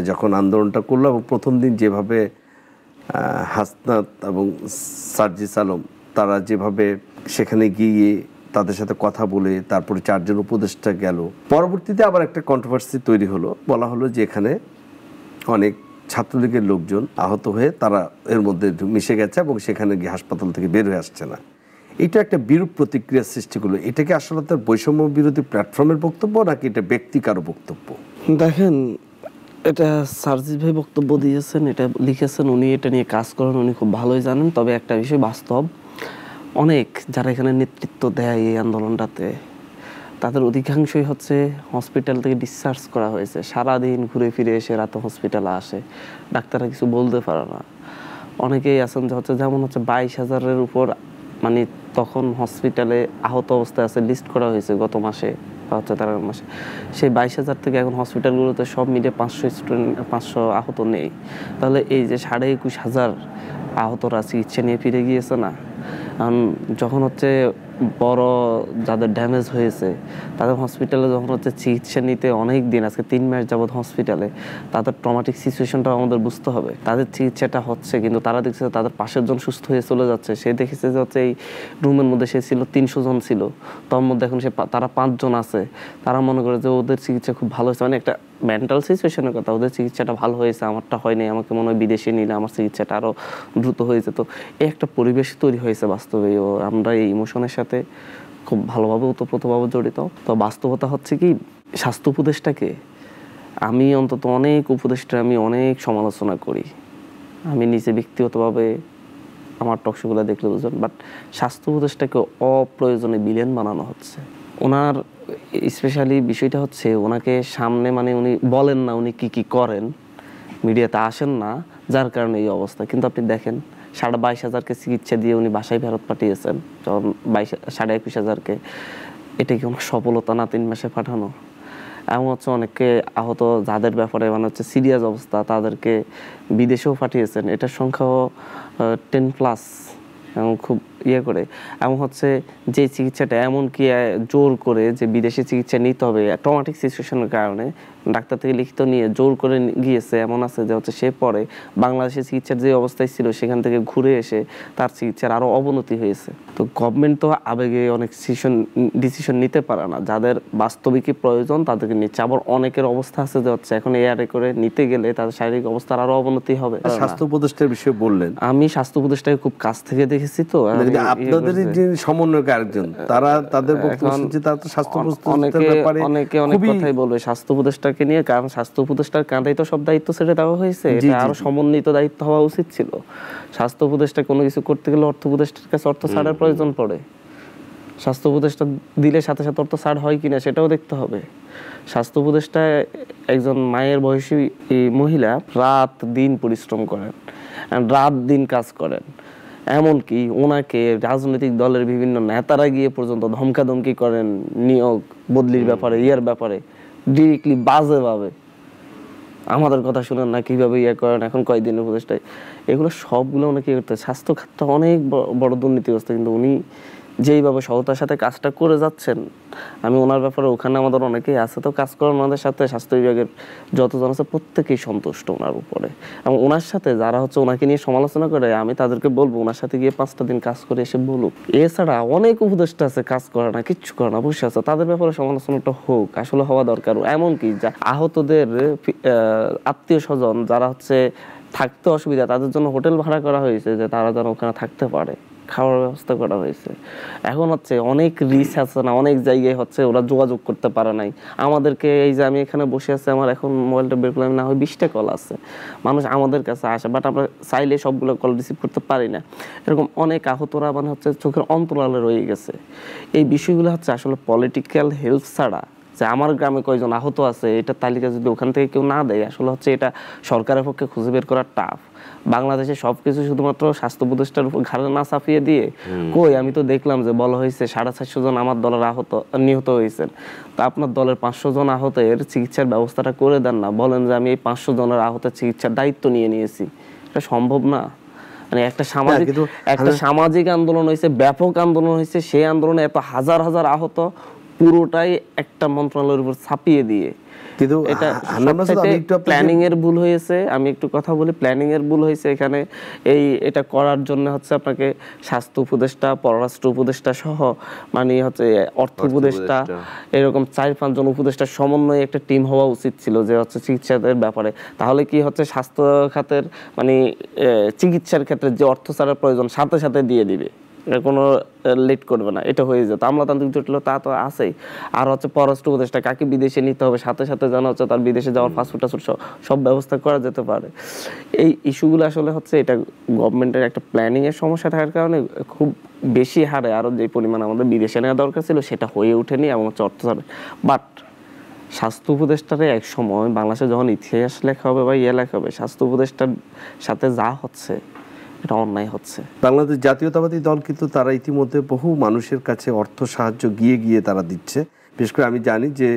যখন আন্দোলনটা করলো, এবং প্রথম দিন যেভাবে হাসনাত এবং সার্জিস আলম তারা যেভাবে সেখানে গিয়ে তাদের সাথে কথা বলে তারপরে 4 জন উপদেষ্টা গেল, পরবর্তীতে আবার একটা কন্ট্রোভার্সি তৈরি হলো। বলা হলো যে এখানে অনেক ছাত্রলীগের লোকজন আহত হয়ে তারা এর মধ্যে মিশে গেছে এবং সেখানে গিয়ে হাসপাতাল থেকে বের হয়ে আসছে না। এটা একটা বিরূপ প্রতিক্রিয়া সৃষ্টি করলো। এটা কি আসলে তার বৈষম্য বিরোধী প্ল্যাটফর্মের বক্তব্য, নাকি এটা ব্যক্তিকারও বক্তব্য? দেখেন, এটা সার্জিস ভাই বক্তব্য দিয়েছেন, এটা লিখেছেন, উনি এটা নিয়ে কাজ করেন, উনি খুব ভালোই জানেন। তবে একটা বিষয় বাস্তব, অনেক যারা এখানে নেতৃত্ব দেয় এই আন্দোলনটাতে, তাদের অধিকাংশই হচ্ছে হসপিটাল থেকে ডিসচার্জ করা হয়েছে, সারাদিন ঘুরে ফিরে এসে রাতে হসপিটালে আসে, ডাক্তাররা কিছু বলতে পারে না। অনেকেই আছেন যে হচ্ছে, যেমন হচ্ছে 22,000-এর উপর মানে তখন হসপিটালে আহত অবস্থায় আছে, লিস্ট করা হয়েছে গত মাসে বা হচ্ছে তার মাসে। সেই 22,000 থেকে এখন হসপিটালগুলোতে সব মিলে 500 আহত নেই। তাহলে এই যে 21,500 আহতরা চিকিৎসা নিয়ে ফিরে গিয়েছে না, যখন হচ্ছে বড় যাদের ড্যামেজ হয়েছে তাদের হসপিটালে যখন হচ্ছে চিকিৎসা নিতে অনেক দিন, আজকে 3 মাস যাবত হসপিটালে, তাদের ট্রমাটিক সিচুয়েশনটা আমাদের বুঝতে হবে। তাদের চিকিৎসাটা হচ্ছে, কিন্তু তারা দেখছে তাদের পাশের জন সুস্থ হয়ে চলে যাচ্ছে। সে দেখেছে যে হচ্ছে এই রুমের মধ্যে সে ছিল 300 জন ছিল, তার মধ্যে এখন তারা 5 জন আছে। তারা মনে করে যে ওদের চিকিৎসা খুব ভালো হয়েছে, মানে একটা মেন্টাল সিচুয়েশনের কথা, ওদের চিকিৎসাটা ভালো হয়েছে, আমারটা হয়নি, আমাকে মনে হয় বিদেশে নিলে আমার চিকিৎসাটা আরও দ্রুত হয়েছে। তো এই একটা পরিবেশ তৈরি হয়েছে বাস্তবে। আমরা এই ইমোশনের সাথে খুব ভালোভাবে ওতপ্রোতভাবে জড়িত। তো বাস্তবতা হচ্ছে কি, স্বাস্থ্য উপদেষ্টাকে আমি অন্তত অনেক উপদেষ্টা আমি অনেক সমালোচনা করি, আমি নিজে ব্যক্তিগতভাবে আমার টকশোগুলো দেখলে বুঝবেন, বাট স্বাস্থ্য উপদেষ্টাকে অপ্রয়োজনে বিলেন বানানো হচ্ছে। ওনার স্পেশালি বিষয়টা হচ্ছে, ওনাকে সামনে মানে উনি বলেন না উনি কি কি করেন, মিডিয়াতে আসেন না, যার কারণে এই অবস্থা। কিন্তু আপনি দেখেন 22,500-কে চিকিৎসা দিয়ে উনি বাসায় ফেরত পাঠিয়েছেন, যখন 21,500-কে। এটা কি কোনো সফলতা না 3 মাসে পাঠানো? এমন হচ্ছে অনেককে আহত যাদের ব্যাপারে মানে হচ্ছে সিরিয়াস অবস্থা, তাদেরকে বিদেশেও পাঠিয়েছেন, এটার সংখ্যাও 10+, এবং খুব করে। এমন হচ্ছে যে চিকিৎসাটা এমনকি জোর করে যে বিদেশে চিকিৎসা নিতে হবে ট্রমাটিক সিচুয়েশনের কারণে, ডাক্তার থেকে লিখিত নিয়ে জোর করে গিয়েছে। এমন আছে যে হচ্ছে সে পরে বাংলাদেশে চিকিৎসার যে অবস্থায় ছিল সেখান থেকে ঘুরে এসে তার চিকিৎসার আরও অবনতি হয়েছে। তো গভর্নমেন্ট তো আবেগে অনেক ডিসিশন নিতে পারে না, যাদের বাস্তবিকই প্রয়োজন তাদেরকে নিচ্ছে। আবার অনেকের অবস্থা আছে যে হচ্ছে এখন এয়ারে করে নিতে গেলে তাদের শারীরিক অবস্থার আরও অবনতি হবে। স্বাস্থ্য উপদেষ্টার বিষয়ে বললেন, আমি স্বাস্থ্য উপদেষ্টাকে খুব কাছ থেকে দেখেছি, তো আপনাদের যে সমন্বয়ক আরেকজন, তারা তাদের বক্তব্য শুনছি, তারা তো স্বাস্থ্য উপদেষ্টার ব্যাপারে অনেকে অনেক কথাই বলবে স্বাস্থ্য উপদেষ্টাকে নিয়ে, কারণ স্বাস্থ্য উপদেষ্টার কাঁধেই তো সব দায়িত্ব ছেড়ে দেওয়া হয়েছে। এটা আরো সমন্বিত দায়িত্ব হওয়া উচিত ছিল। স্বাস্থ্য উপদেষ্টা কোনো কিছু করতে গেলে অর্থ উপদেষ্টার কাছে অর্থ ছাড়ার প্রয়োজন পড়ে। স্বাস্থ্য উপদেষ্টা দিলে সাথে সাথে অর্থ ছাড় হয় কিনা সেটাও দেখতে হবে। স্বাস্থ্য উপদেষ্টা একজন মায়ের বয়সী মহিলা, রাত দিন পরিশ্রম করেন, রাত দিন কাজ করেন। এমনকি ওনাকে রাজনৈতিক দলের বিভিন্ন নেতারা গিয়ে পর্যন্ত ধমকাধমকি করেন নিয়োগ বদলির ব্যাপারে, ইয়ার ব্যাপারে, ডিরেক্টলি বাজেভাবে। আমাদের কথা শুনেন না, কিভাবে ইয়ে করেন, এখন কয়দিনের উপদেষ্টায়, এগুলো সবগুলো উনি কি করতে, স্বাস্থ্য খাতটা অনেক বড় দুর্নীতিগ্রস্ত, কিন্তু উনি যেইভাবে সততার সাথে কাজটা করে যাচ্ছেন, আমি ওনার ব্যাপারে, ওখানে আমাদের অনেকেই আছে তো কাজ করেন ওনাদের সাথে, স্বাস্থ্য বিভাগের যতজন আছে প্রত্যেকেই সন্তুষ্ট ওনার উপরে, এবং ওনার সাথে যারা হচ্ছে ওনাকে নিয়ে সমালোচনা করে, আমি তাদেরকে বলবো ওনার সাথে গিয়ে 5টা দিন কাজ করে এসে বলুক। এছাড়া অনেক উপদেষ্টা আছে কাজ করে না, কিচ্ছু করে না, বসে আছে, তাদের ব্যাপারে সমালোচনাটা হোক, আসলে হওয়া দরকার। এমনকি যা আহতদের আত্মীয় স্বজন যারা হচ্ছে থাকতে অসুবিধা, তাদের জন্য হোটেল ভাড়া করা হয়েছে যে তারা যেন ওখানে থাকতে পারে, খাওয়ার ব্যবস্থা করা হয়েছে। এখন হচ্ছে অনেক রিস্ক আছে না, অনেক জায়গায় হচ্ছে ওরা যোগাযোগ করতে পারে নাই আমাদেরকে। এই যে আমি এখানে বসে আছি, আমার এখন মোবাইলটা বের করলাম, না হয় 20টা কল আছে, মানুষ আমাদের কাছে আসে, বাট আমরা চাইলে সবগুলো কল রিসিভ করতে পারি না। এরকম অনেক আহতরা মানে হচ্ছে চোখের অন্তরালে রয়ে গেছে। এই বিষয়গুলো হচ্ছে আসলে পলিটিক্যাল হেল্প ছাড়া, যে আমার গ্রামে কয়জন আহত আছে এটা তালিকা যদি ওখান থেকে কেউ না দেয়, আসলে হচ্ছে এটা সরকারের পক্ষে খুঁজে বের করা টাফ। বাংলাদেশে সবকিছু শুধুমাত্র স্বাস্থ্য উপদেষ্টার উপর ঘাড়ে না চাপিয়ে দিয়ে, কই আমি তো দেখলাম যে বলা হয়েছে 450 জন আমার দলের নিহত হয়েছেন, তা আপনার দলের 500 জন আহতের চিকিৎসার ব্যবস্থাটা করে দেন না, বলেন যে আমি এই 500 জনের আহতের চিকিৎসার দায়িত্ব নিয়ে নিয়েছি। এটা সম্ভব না। মানে একটা সামাজিক আন্দোলন হয়েছে, ব্যাপক আন্দোলন হয়েছে, সেই আন্দোলনে এত হাজার হাজার আহত পুরোটাই একটা মন্ত্রণালয়ের উপর ছাপিয়ে দিয়ে, কিন্তু এটা প্ল্যানিং এর ভুল হয়েছে। আমি একটু কথা বলি, প্ল্যানিং এর ভুল হয়েছে এখানে। এটা করার জন্য হচ্ছে আপনাকে স্বাস্থ্য উপদেষ্টা, পররাষ্ট্র উপদেষ্টা সহ মানে হচ্ছে অর্থ উপদেষ্টা, এরকম 4-5 জন উপদেষ্টার সমন্বয়ে একটা টিম হওয়া উচিত ছিল যে হচ্ছে চিকিৎসাদের ব্যাপারে। তাহলে কি হচ্ছে স্বাস্থ্য খাতের মানে চিকিৎসার ক্ষেত্রে যে অর্থ ছাড়ার প্রয়োজন সাথে সাথে দিয়ে দিবে, এটা কোনো লেট করবে না, এটা হয়ে যেত। আমলাতান্ত্রিক জটিলতা তো আছেই। আর হচ্ছে পররাষ্ট্র উপদেষ্টা কাকে বিদেশে নিতে হবে, সাথে সাথে জানা হচ্ছে তার বিদেশে যাওয়ার পাসপোর্ট সব ব্যবস্থা করা যেতে পারে। এই ইস্যুগুলো আসলে হচ্ছে এটা গভর্নমেন্টের একটা প্ল্যানিং এর সমস্যা থাকার কারণে খুব বেশি হারে আরো যে পরিমাণ আমাদের বিদেশে নেওয়া দরকার ছিল সেটা হয়ে ওঠেনি, এবং হচ্ছে অর্থ ছাড়ে। বাট স্বাস্থ্য উপদেষ্টারে এক সময় বাংলাদেশে যখন ইতিহাস লেখা হবে বা লেখা হবে, স্বাস্থ্য উপদেষ্টার সাথে যা হচ্ছে এটা অন্যায় হচ্ছে। বাংলাদেশ জাতীয়তাবাদী দল কিন্তু তারা ইতিমধ্যে বহু মানুষের কাছে অর্থ সাহায্য গিয়ে গিয়ে তারা দিচ্ছে। বিশেষ করে আমি জানি যে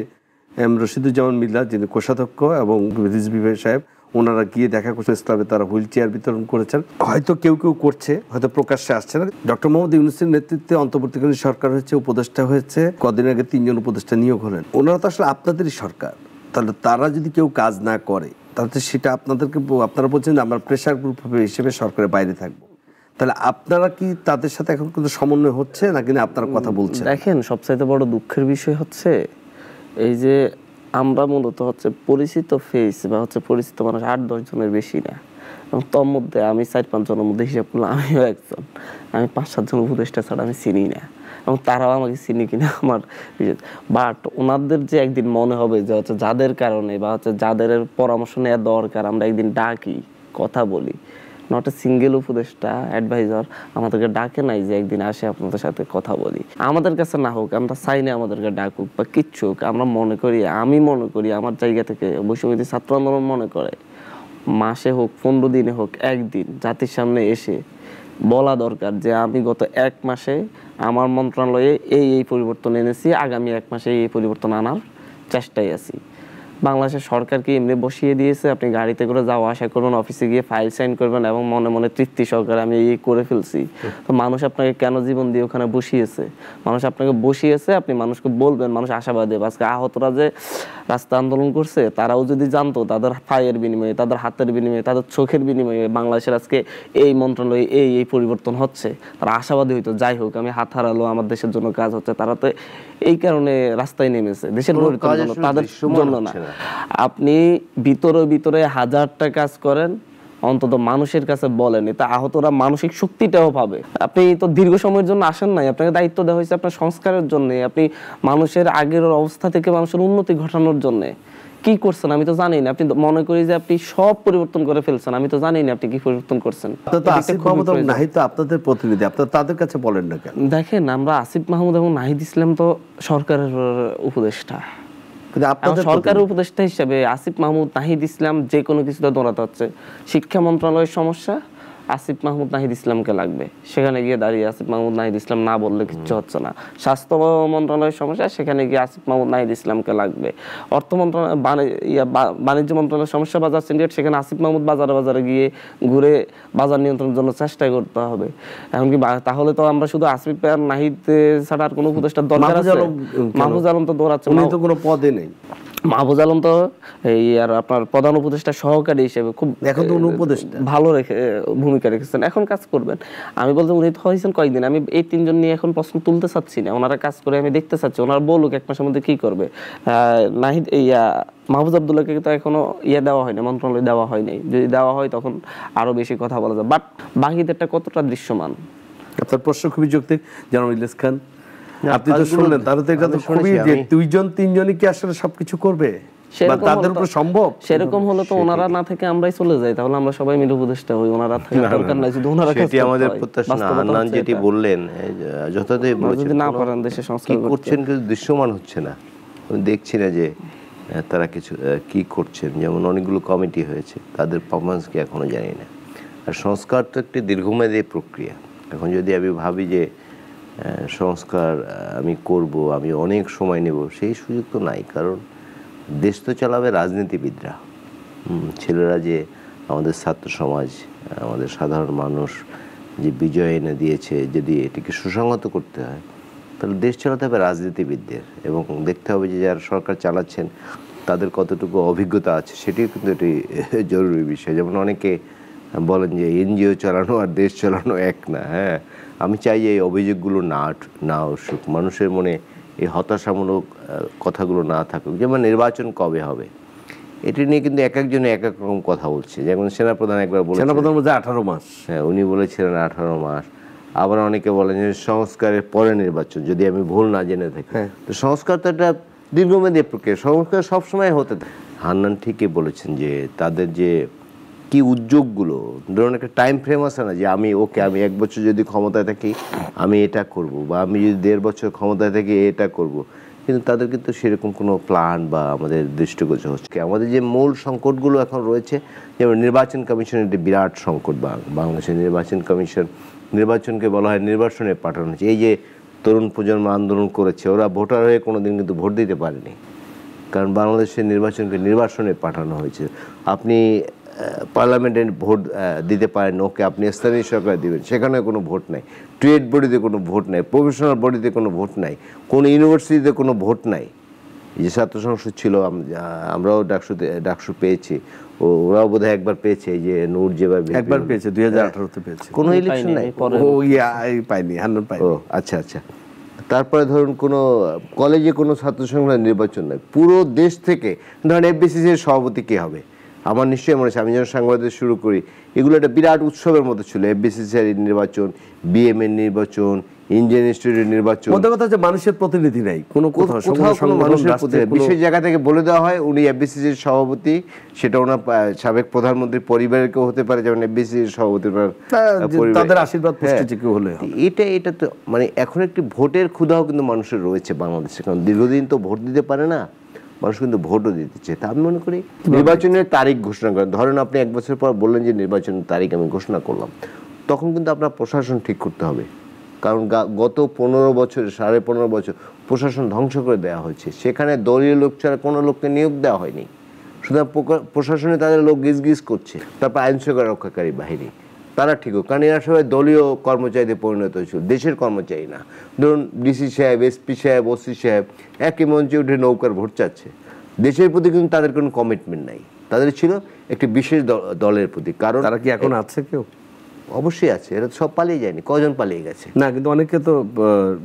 রশিদুজ্জামান মিল্লা যিনি কোষাধ্যক্ষ এবং রিজভী সাহেব, ওনারা গিয়ে দেখা করছে ইসলামে, তারা হুইল চেয়ার বিতরণ করেছেন। হয়তো কেউ কেউ করছে, হয়তো প্রকাশ্যে আসছে না। ডক্টর মোহাম্মদ ইউনূসের নেতৃত্বে অন্তর্বর্তীকালীন সরকার হয়েছে, উপদেষ্টা হয়েছে, কদিন আগে 3 জন উপদেষ্টা নিয়োগ হলেন। ওনারা তো আসলে আপনাদেরই সরকার, তাহলে তারা যদি কেউ কাজ না করে তাহলে সেটা আপনাদেরকে, আপনারা বলছেন যে আমরা প্রেশার গ্রুপ হিসেবে সরকারের বাইরে থাকবো, তাহলে আপনারা কি তাদের সাথে এখন কিন্তু সমন্বয় হচ্ছে নাকি না আপনারা কথা বলছেন? দেখেন, সবচাইতে বড় দুঃখের বিষয় হচ্ছে এই যে আমরা মূলত হচ্ছে পরিচিত ফেস বা হচ্ছে পরিচিত মানুষ 8-10 জনের বেশি না, এবং তোর মধ্যে আমি 4-5 জনের মধ্যে হিসাব করলাম আমিও একজন, আমি 5-7 জন উপদেষ্টা ছাড়া আমি চিনি না, এবং তারাও আমাকে চিনি কিনা আমার। বাট ওনাদের যে একদিন মনে হবে যে হচ্ছে যাদের কারণে বা হচ্ছে যাদের পরামর্শ নেওয়া দরকার আমরা একদিন ডাকি, কথা বলি, নট এ সিঙ্গেল উপদেষ্টা অ্যাডভাইজার আমাদেরকে ডাকে নাই যে একদিন আসে আপনাদের সাথে কথা বলি। আমাদের কাছে না হোক, আমরা চাই না আমাদেরকে ডাকুক বা কিচ্ছু হোক, আমরা মনে করি, আমি মনে করি আমার জায়গা থেকে, বৈষম্যবিরোধী ছাত্র আন্দোলন মনে করে মাসে হোক 15 দিনে হোক একদিন জাতির সামনে এসে বলা দরকার যে আমি গত 1 মাসে আমার মন্ত্রণালয়ে এই পরিবর্তন এনেছি, আগামী 1 মাসে এই পরিবর্তন আনার চেষ্টায় আছি। বাংলাদেশের সরকারকে এমনি বসিয়ে দিয়েছে, আপনি গাড়িতে করে যাওয়া আসা করুন, অফিসে গিয়ে ফাইল সাইন করবেন এবং মনে মনে তৃপ্তি সহকারে আমি এই করে ফেলছি। তো মানুষ আপনাকে কেন জীবন দিয়ে ওখানে বসিয়েছে? মানুষ আপনাকে বসিয়েছে, আপনি মানুষকে বলবেন, মানুষ আশাবাদী। আজকে আহতরা যে রাস্তা আন্দোলন করছে, তারাও যদি জানতো তাদের পায়ের বিনিময়ে, তাদের হাতের বিনিময়ে, তাদের চোখের বিনিময়ে বাংলাদেশের আজকে এই মন্ত্রণালয়ে এই পরিবর্তন হচ্ছে, তারা আশাবাদী হইতো। যাই হোক, আমি হাত হারালো, আমার দেশের জন্য কাজ হচ্ছে। তারা তো এই কারণে রাস্তায় নেমেছে, দেশের পরিবর্তনের জন্য, তাদের জন্য না। আপনি ভিতরে ভিতরে 1000টা কাজ করেন, অন্তত মানুষের কাছে বলেন, এটা আহতরা মানসিক শক্তিটাও পাবে। আপনি তো দীর্ঘ সময়ের জন্য আসেন নাই, আপনাকে দায়িত্ব দেওয়া হয়েছে আপনার সংস্কারের জন্য, আপনি মানুষের আগের অবস্থা থেকে মানুষের উন্নতি ঘটানোর জন্য। কি করছেন আমি তো জানি না। আপনি মনে করি যে আপনি সব পরিবর্তন করে ফেলছেন, আমি তো জানি না আপনি কি পরিবর্তন করছেন। আপনাদের প্রতিনিধি, আপনারা তাদের কাছে বলেন না কেন? দেখেন, আমরা আসিফ মাহমুদ এবং নাহিদ ইসলাম তো সরকারের উপদেষ্টা, সরকারের উপদেষ্টা হিসেবে আসিফ মাহমুদ, নাহিদ ইসলাম যে কোনো কিছুটা দৌড়াতে হচ্ছে। শিক্ষা মন্ত্রণালয়ের সমস্যা, আসিফ মাহমুদ নাহিদ ইসলামকে লাগবে, সেখানে গিয়ে দাঁড়িয়ে আসিফ মাহমুদ নাহিদ ইসলাম না বললে কিচ্ছু হচ্ছে না। স্বাস্থ্য মন্ত্রণালয়ের সমস্যা, সেখানে গিয়ে আসিফ মাহমুদ নাহিদ ইসলামকে লাগবে। অর্থ মন্ত্রণালয়, বাণিজ্য মন্ত্রণালয়ের সমস্যা বাজার সিন্ডিকেট, সেখানে আসিফ মাহমুদ বাজারে বাজারে গিয়ে ঘুরে বাজার নিয়ন্ত্রণের জন্য চেষ্টা করতে হবে। এমনকি তাহলে তো আমরা শুধু আসিফ আর নাহিদ ছাড়া আর কোনো উপদেষ্টার দরকার আছে? মাহফুজ আলম তো দৌড়াচ্ছে, উনি তো কোনো পদে নেই। মাহফুজ আলম তো এই আর আপনার প্রধান উপদেষ্টা সহকারী হিসেবে খুব এখন তো উনি উপদেষ্টা ভালো ভূমিকা রেখেছেন, এখন কাজ করবেন। আমি বলতে উনি তো হয়েছেন কয়েকদিন, আমি এই তিনজন নিয়ে এখন প্রশ্ন তুলতে চাচ্ছি না, ওনারা কাজ করে আমি দেখতে চাচ্ছি, ওনারা বলুক এক মাসের মধ্যে কি করবে। নাহিদ মাহফুজ আব্দুল্লাহকে তো এখনো দেওয়া হয়নি, মন্ত্রণালয় দেওয়া হয়নি, যদি দেওয়া হয় তখন আরো বেশি কথা বলা যায়। বাট বাকিদেরটা কতটা দৃশ্যমান? আপনার প্রশ্ন খুবই যৌক্তিক জনাব ইলিয়াস খান, আপনি তো শুনলেন, তাহলে তো এটা তো খুবই যে দুইজন তিনজনই কি আসলে সবকিছু করবে বা তাদের উপর সম্ভব? সেরকম হলে তো ওনারা না থেকে আমরাই চলে যাই, তাহলে আমরা সবাই মিলে উপদেষ্টা হই, ওনারা থাকার দরকার নাই, যদি ওনারা কাজ সেটি আমাদের প্রত্যাশা না। হান্নান যেটি বললেন যথাযথই বলেছেন, যদি না পারেন দেশে সংস্কার কি করছেন কিন্তু দৃশ্যমান হচ্ছে না, আমি দেখছি না যে তারা কিছু কি করছেন। যেমন অনেকগুলো কমিটি হয়েছে, তাদের পারফরমেন্স কি এখনো জানি না। আর সংস্কার তো একটি দীর্ঘমেয়াদী প্রক্রিয়া। এখন যদি আমি ভাবি যে সংস্কার আমি করব, আমি অনেক সময় নেব, সেই সুযোগ তো নাই। কারণ দেশ তো চালাবে রাজনীতিবিদরা, ছেলেরা যে আমাদের ছাত্র সমাজ, আমাদের সাধারণ মানুষ যে বিজয় এনে দিয়েছে, যদি এটিকে সুসংহত করতে হয় তাহলে দেশ চালাতে হবে রাজনীতিবিদদের, এবং দেখতে হবে যে যারা সরকার চালাচ্ছেন তাদের কতটুকু অভিজ্ঞতা আছে, সেটিও কিন্তু একটি জরুরি বিষয়। যেমন অনেকে বলেন যে এনজিও চালানো আর দেশ চালানো এক না। হ্যাঁ, আমি চাই যে এই অভিযোগগুলো না আসুক, মানুষের মনে এই হতাশামূলক কথাগুলো না থাকুক। যেমন নির্বাচন কবে হবে, এটি নিয়ে কিন্তু এক একজনে এক এক রকম কথা বলছে। যেমন সেনাপ্রধান একবার বলেছেন, সেনাপ্রধান বলছে 18 মাস। হ্যাঁ, উনি বলেছিলেন 18 মাস। আবার অনেকে বলেন যে সংস্কারের পরে নির্বাচন, যদি আমি ভুল না জেনে থাকি। তো সংস্কার তো একটা দীর্ঘমেয়াদী প্রক্রিয়া, সংস্কার সবসময় হতে থাকে। হান্নান ঠিকই বলেছেন যে তাদের যে কি উদ্যোগগুলো, ধরুন একটা টাইম ফ্রেম আছে না, যে আমি 1 বছর যদি ক্ষমতায় থাকি আমি এটা করব, বা আমি যদি 1.5 বছর ক্ষমতায় থাকি এটা করব, কিন্তু তাদের কিন্তু সেরকম কোনো প্ল্যান বা আমাদের দৃষ্টিগোচর হচ্ছে। আমাদের যে মূল সংকটগুলো এখন রয়েছে, যেমন নির্বাচন কমিশনের একটি বিরাট সংকট, বাংলাদেশের নির্বাচন কমিশন, নির্বাচনকে বলা হয় নির্বাসনে পাঠানো হচ্ছে। এই যে তরুণ প্রজন্ম আন্দোলন করেছে, ওরা ভোটার হয়ে কোনোদিন কিন্তু ভোট দিতে পারেনি, কারণ বাংলাদেশের নির্বাচনকে নির্বাসনে পাঠানো হয়েছে। আপনি পার্লামেন্টে ভোট দিতে পারেন, ওকে আপনি স্থানীয় সরকার দিবেন, সেখানে কোনো ভোট নাই। ট্রেড বডিতে কোনো ভোট নাই, প্রফেশনাল বডিতে কোনো ভোট নাই, কোনো ইউনিভার্সিটিতে কোনো ভোট নাই। এই যে ছাত্র সংসদ ছিল, আমরাও ডাকসু পেয়েছি, ওরাও বোধহয় একবার পেয়েছে, এই যে নূর যেভাবে একবার পেয়েছে, 2018-তে পেয়েছে। কোনো ইলেকশন নাই, পাইনি, হান্নান পাইনি। ও আচ্ছা। তারপরে ধরুন কোনো কলেজে কোনো ছাত্র সংসদ নির্বাচন নাই। পুরো দেশ থেকে ধরেন এফবিসিসির সভাপতি কে হবে, আমার নিশ্চয়ই মনে হচ্ছে, আমি যখন সাংবাদিক শুরু করি এগুলো একটা বিরাট উৎসবের মতো ছিল। এফবিসিসির নির্বাচন, বিএম এর নির্বাচন, ইন্ডিয়ান ইনস্টিটিউটের নির্বাচন, মধ্যে কথা যে মানুষের প্রতিনিধি নাই, কোথাও কোনো মানুষের প্রতিনিধি। বিশেষ জায়গা থেকে বলে দেওয়া হয় উনি এফবিসিসির সভাপতি, সেটা ওনার সাবেক প্রধানমন্ত্রীর পরিবারের কেউ হতে পারে, যেমন এফবিসিসির সভাপতির তাদের আশীর্বাদ পুষ্টি কেউ হলে। এটা তো মানে এখন একটি ভোটের ক্ষুধাও কিন্তু মানুষের রয়েছে বাংলাদেশে, কারণ দীর্ঘদিন তো ভোট দিতে পারে না মানুষ, কিন্তু ভোটও দিতে চায়। তা আমি মনে করি নির্বাচনের তারিখ ঘোষণা করেন, ধরেন আপনি 1 বছর পর বললেন যে নির্বাচনের তারিখ আমি ঘোষণা করলাম, তখন কিন্তু আপনার প্রশাসন ঠিক করতে হবে। কারণ গত 15 বছরে 15.5 বছর প্রশাসন ধ্বংস করে দেওয়া হয়েছে, সেখানে দলীয় লোক ছাড়া কোনো লোককে নিয়োগ দেওয়া হয়নি, সুতরাং প্রশাসনে তাদের লোক গিজ গিজ করছে। তারপর আইনশৃঙ্খলা রক্ষাকারী বাহিনী, তারা ঠিকও, কারণ এরা সবাই দলীয় কর্মচারীতে পরিণত হয়েছিল, দেশের কর্মচারী না। ধরুন ডিসি সাহেব, এসপি সাহেব, ওসি সাহেব একই মঞ্চে উঠে নৌকার ভোট চাচ্ছে, দেশের প্রতি কিন্তু তাদের কোনো কমিটমেন্ট নাই, তাদের ছিল একটি বিশেষ দলের প্রতি। কারণ তারা কি এখন আছে কেউ? অবশ্যই আছে, এরা সব পালিয়ে যায়নি, কজন পালিয়ে গেছে না, কিন্তু অনেকে তো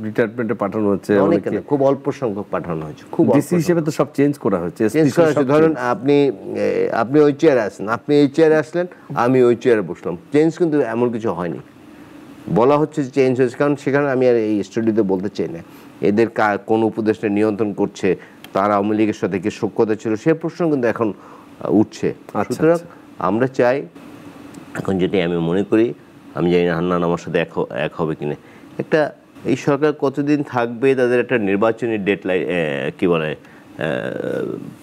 রিটায়ারমেন্টে পাঠানো হচ্ছে, অনেকে খুব অল্প সংখ্যক পাঠানো হয়েছে, খুব ডিসি হিসেবে তো সব চেঞ্জ করা হয়েছে। ধরুন আপনি ওই চেয়ারে আসলেন, আপনি এই চেয়ারে আসলেন, আমি ওই চেয়ারে বসলাম, চেঞ্জ কিন্তু এমন কিছু হয়নি। বলা হচ্ছে চেঞ্জ হয়েছে, কারণ সেখানে আমি আর এই স্টুডিওতে বলতে চাই না এদের কোন উপদেষ্টা নিয়ন্ত্রণ করছে, তার আওয়ামী লীগের সাথে কি সখ্যতা ছিল, সে প্রশ্ন কিন্তু এখন উঠছে। সুতরাং আমরা চাই, এখন যেটি আমি মনে করি, আমি জানি না হান্নান আমার সাথে এক হবে কিনা, একটা এই সরকার কতদিন থাকবে, তাদের একটা নির্বাচনী ডেডলাইন কি বলে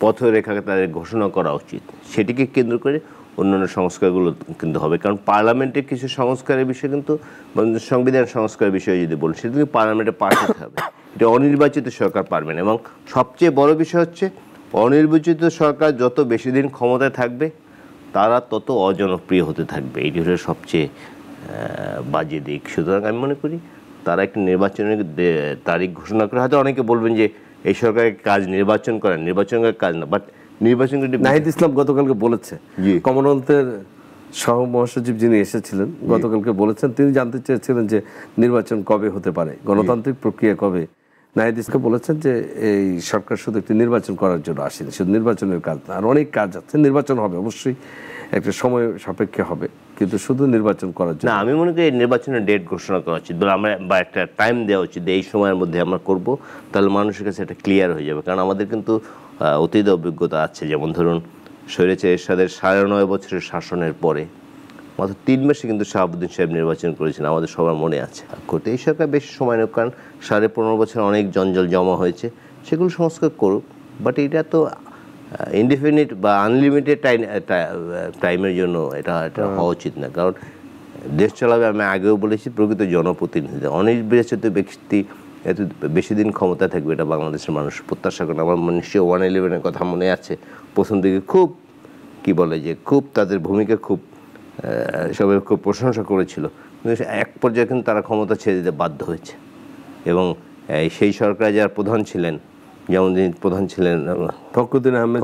পথরেখা তাদের ঘোষণা করা উচিত। সেটিকে কেন্দ্র করে অন্যান্য সংস্কারগুলো কিন্তু হবে, কারণ পার্লামেন্টের কিছু সংস্কারের বিষয় কিন্তু সংবিধান সংস্কারের বিষয়ে যদি বলি সেটা কিন্তু পার্লামেন্টে পাস হতে হবে, এটা অনির্বাচিত সরকার পারবে না। এবং সবচেয়ে বড় বিষয় হচ্ছে অনির্বাচিত সরকার যত বেশি দিন ক্ষমতায় থাকবে তারা তত অজনপ্রিয় হতে থাকবে, এটি হলো সবচেয়ে বাজে দিক। সুতরাং আমি মনে করি তারা একটা নির্বাচনের তারিখ ঘোষণা করে, হয়তো অনেকে বলবেন যে এই সরকারের কাজ নির্বাচন করা, নির্বাচন করার কাজ না, বাট নির্বাচন নাহিদ ইসলাম গতকালকে বলেছে, কমনওয়েলথের সহ মহাসচিব যিনি এসেছিলেন গতকালকে বলেছেন, তিনি জানতে চেয়েছিলেন যে নির্বাচন কবে হতে পারে, গণতান্ত্রিক প্রক্রিয়া কবে। নাহিদ ইসলাম বলেছেন যে এই সরকার শুধু একটি নির্বাচন করার জন্য আসেনি, শুধু নির্বাচনের কাজ না, আর অনেক কাজ আছে। নির্বাচন হবে অবশ্যই, একটা সময় সাপেক্ষে হবে, কিন্তু শুধু নির্বাচন করার জন্য না। আমি মনে করি নির্বাচনের ডেট ঘোষণা করা উচিত, আমরা বা একটা টাইম দেওয়া উচিত, এই সময়ের মধ্যে আমরা করব, তাহলে মানুষের কাছে এটা ক্লিয়ার হয়ে যাবে। কারণ আমাদের কিন্তু অতীত অভিজ্ঞতা আছে, যেমন ধরুন স্বৈরাচার এরশাদের 9.5 বছরের শাসনের পরে মাত্র 3 মাসে কিন্তু শাহাবুদ্দিন সাহেব নির্বাচন করেছেন, আমাদের সবার মনে আছে। করতে এই সরকার বেশি সময় নেই, কারণ 15.5 বছর অনেক জঞ্জাল জমা হয়েছে, সেগুলো সংস্কার করুক। বাট এটা তো ইনডিফিনিট বা আনলিমিটেড টাইমের জন্য এটা হওয়া উচিত না, কারণ দেশ চালাবে, আমি আগেও বলেছি, প্রকৃত জনপ্রতিনিধি। অনির্বাচিত ব্যক্তি এত বেশি দিন ক্ষমতা থাকবে এটা বাংলাদেশের মানুষ প্রত্যাশা করেন। আমার নিশ্চয়ই 111-এর কথা মনে আছে, প্রথম দিকে খুব কি বলে যে খুব তাদের ভূমিকা খুব সবাই খুব প্রশংসা করেছিল, কিন্তু এক পর্যায়ে কিন্তু তারা ক্ষমতা ছেড়ে দিতে বাধ্য হয়েছে। এবং সেই সরকার যারা প্রধান ছিলেন, যেমন যিনি প্রধান ছিলেন ফখরুদ্দিন আহমেদ,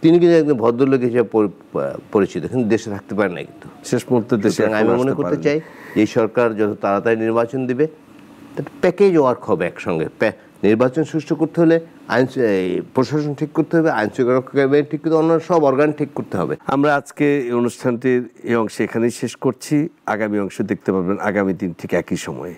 তিনি কিন্তু একদম ভদ্রলোক হিসেবে পরিচিত, কিন্তু দেশে থাকতে পারে না, কিন্তু শেষ মুহূর্তে দেশে। আমি মনে করতে চাই এই সরকার যত তাড়াতাড়ি নির্বাচন দিবে, প্যাকেজ ওয়ার্ক হবে একসঙ্গে। নির্বাচন সুষ্ঠু করতে হলে প্রশাসন ঠিক করতে হবে, আইন শৃঙ্খলা ঠিক করতে, অন্য সব অর্গান ঠিক করতে হবে। আমরা আজকে এই অনুষ্ঠানটির এই অংশে এখানেই শেষ করছি। আগামী অংশ দেখতে পাবেন আগামী দিন ঠিক একই সময়ে।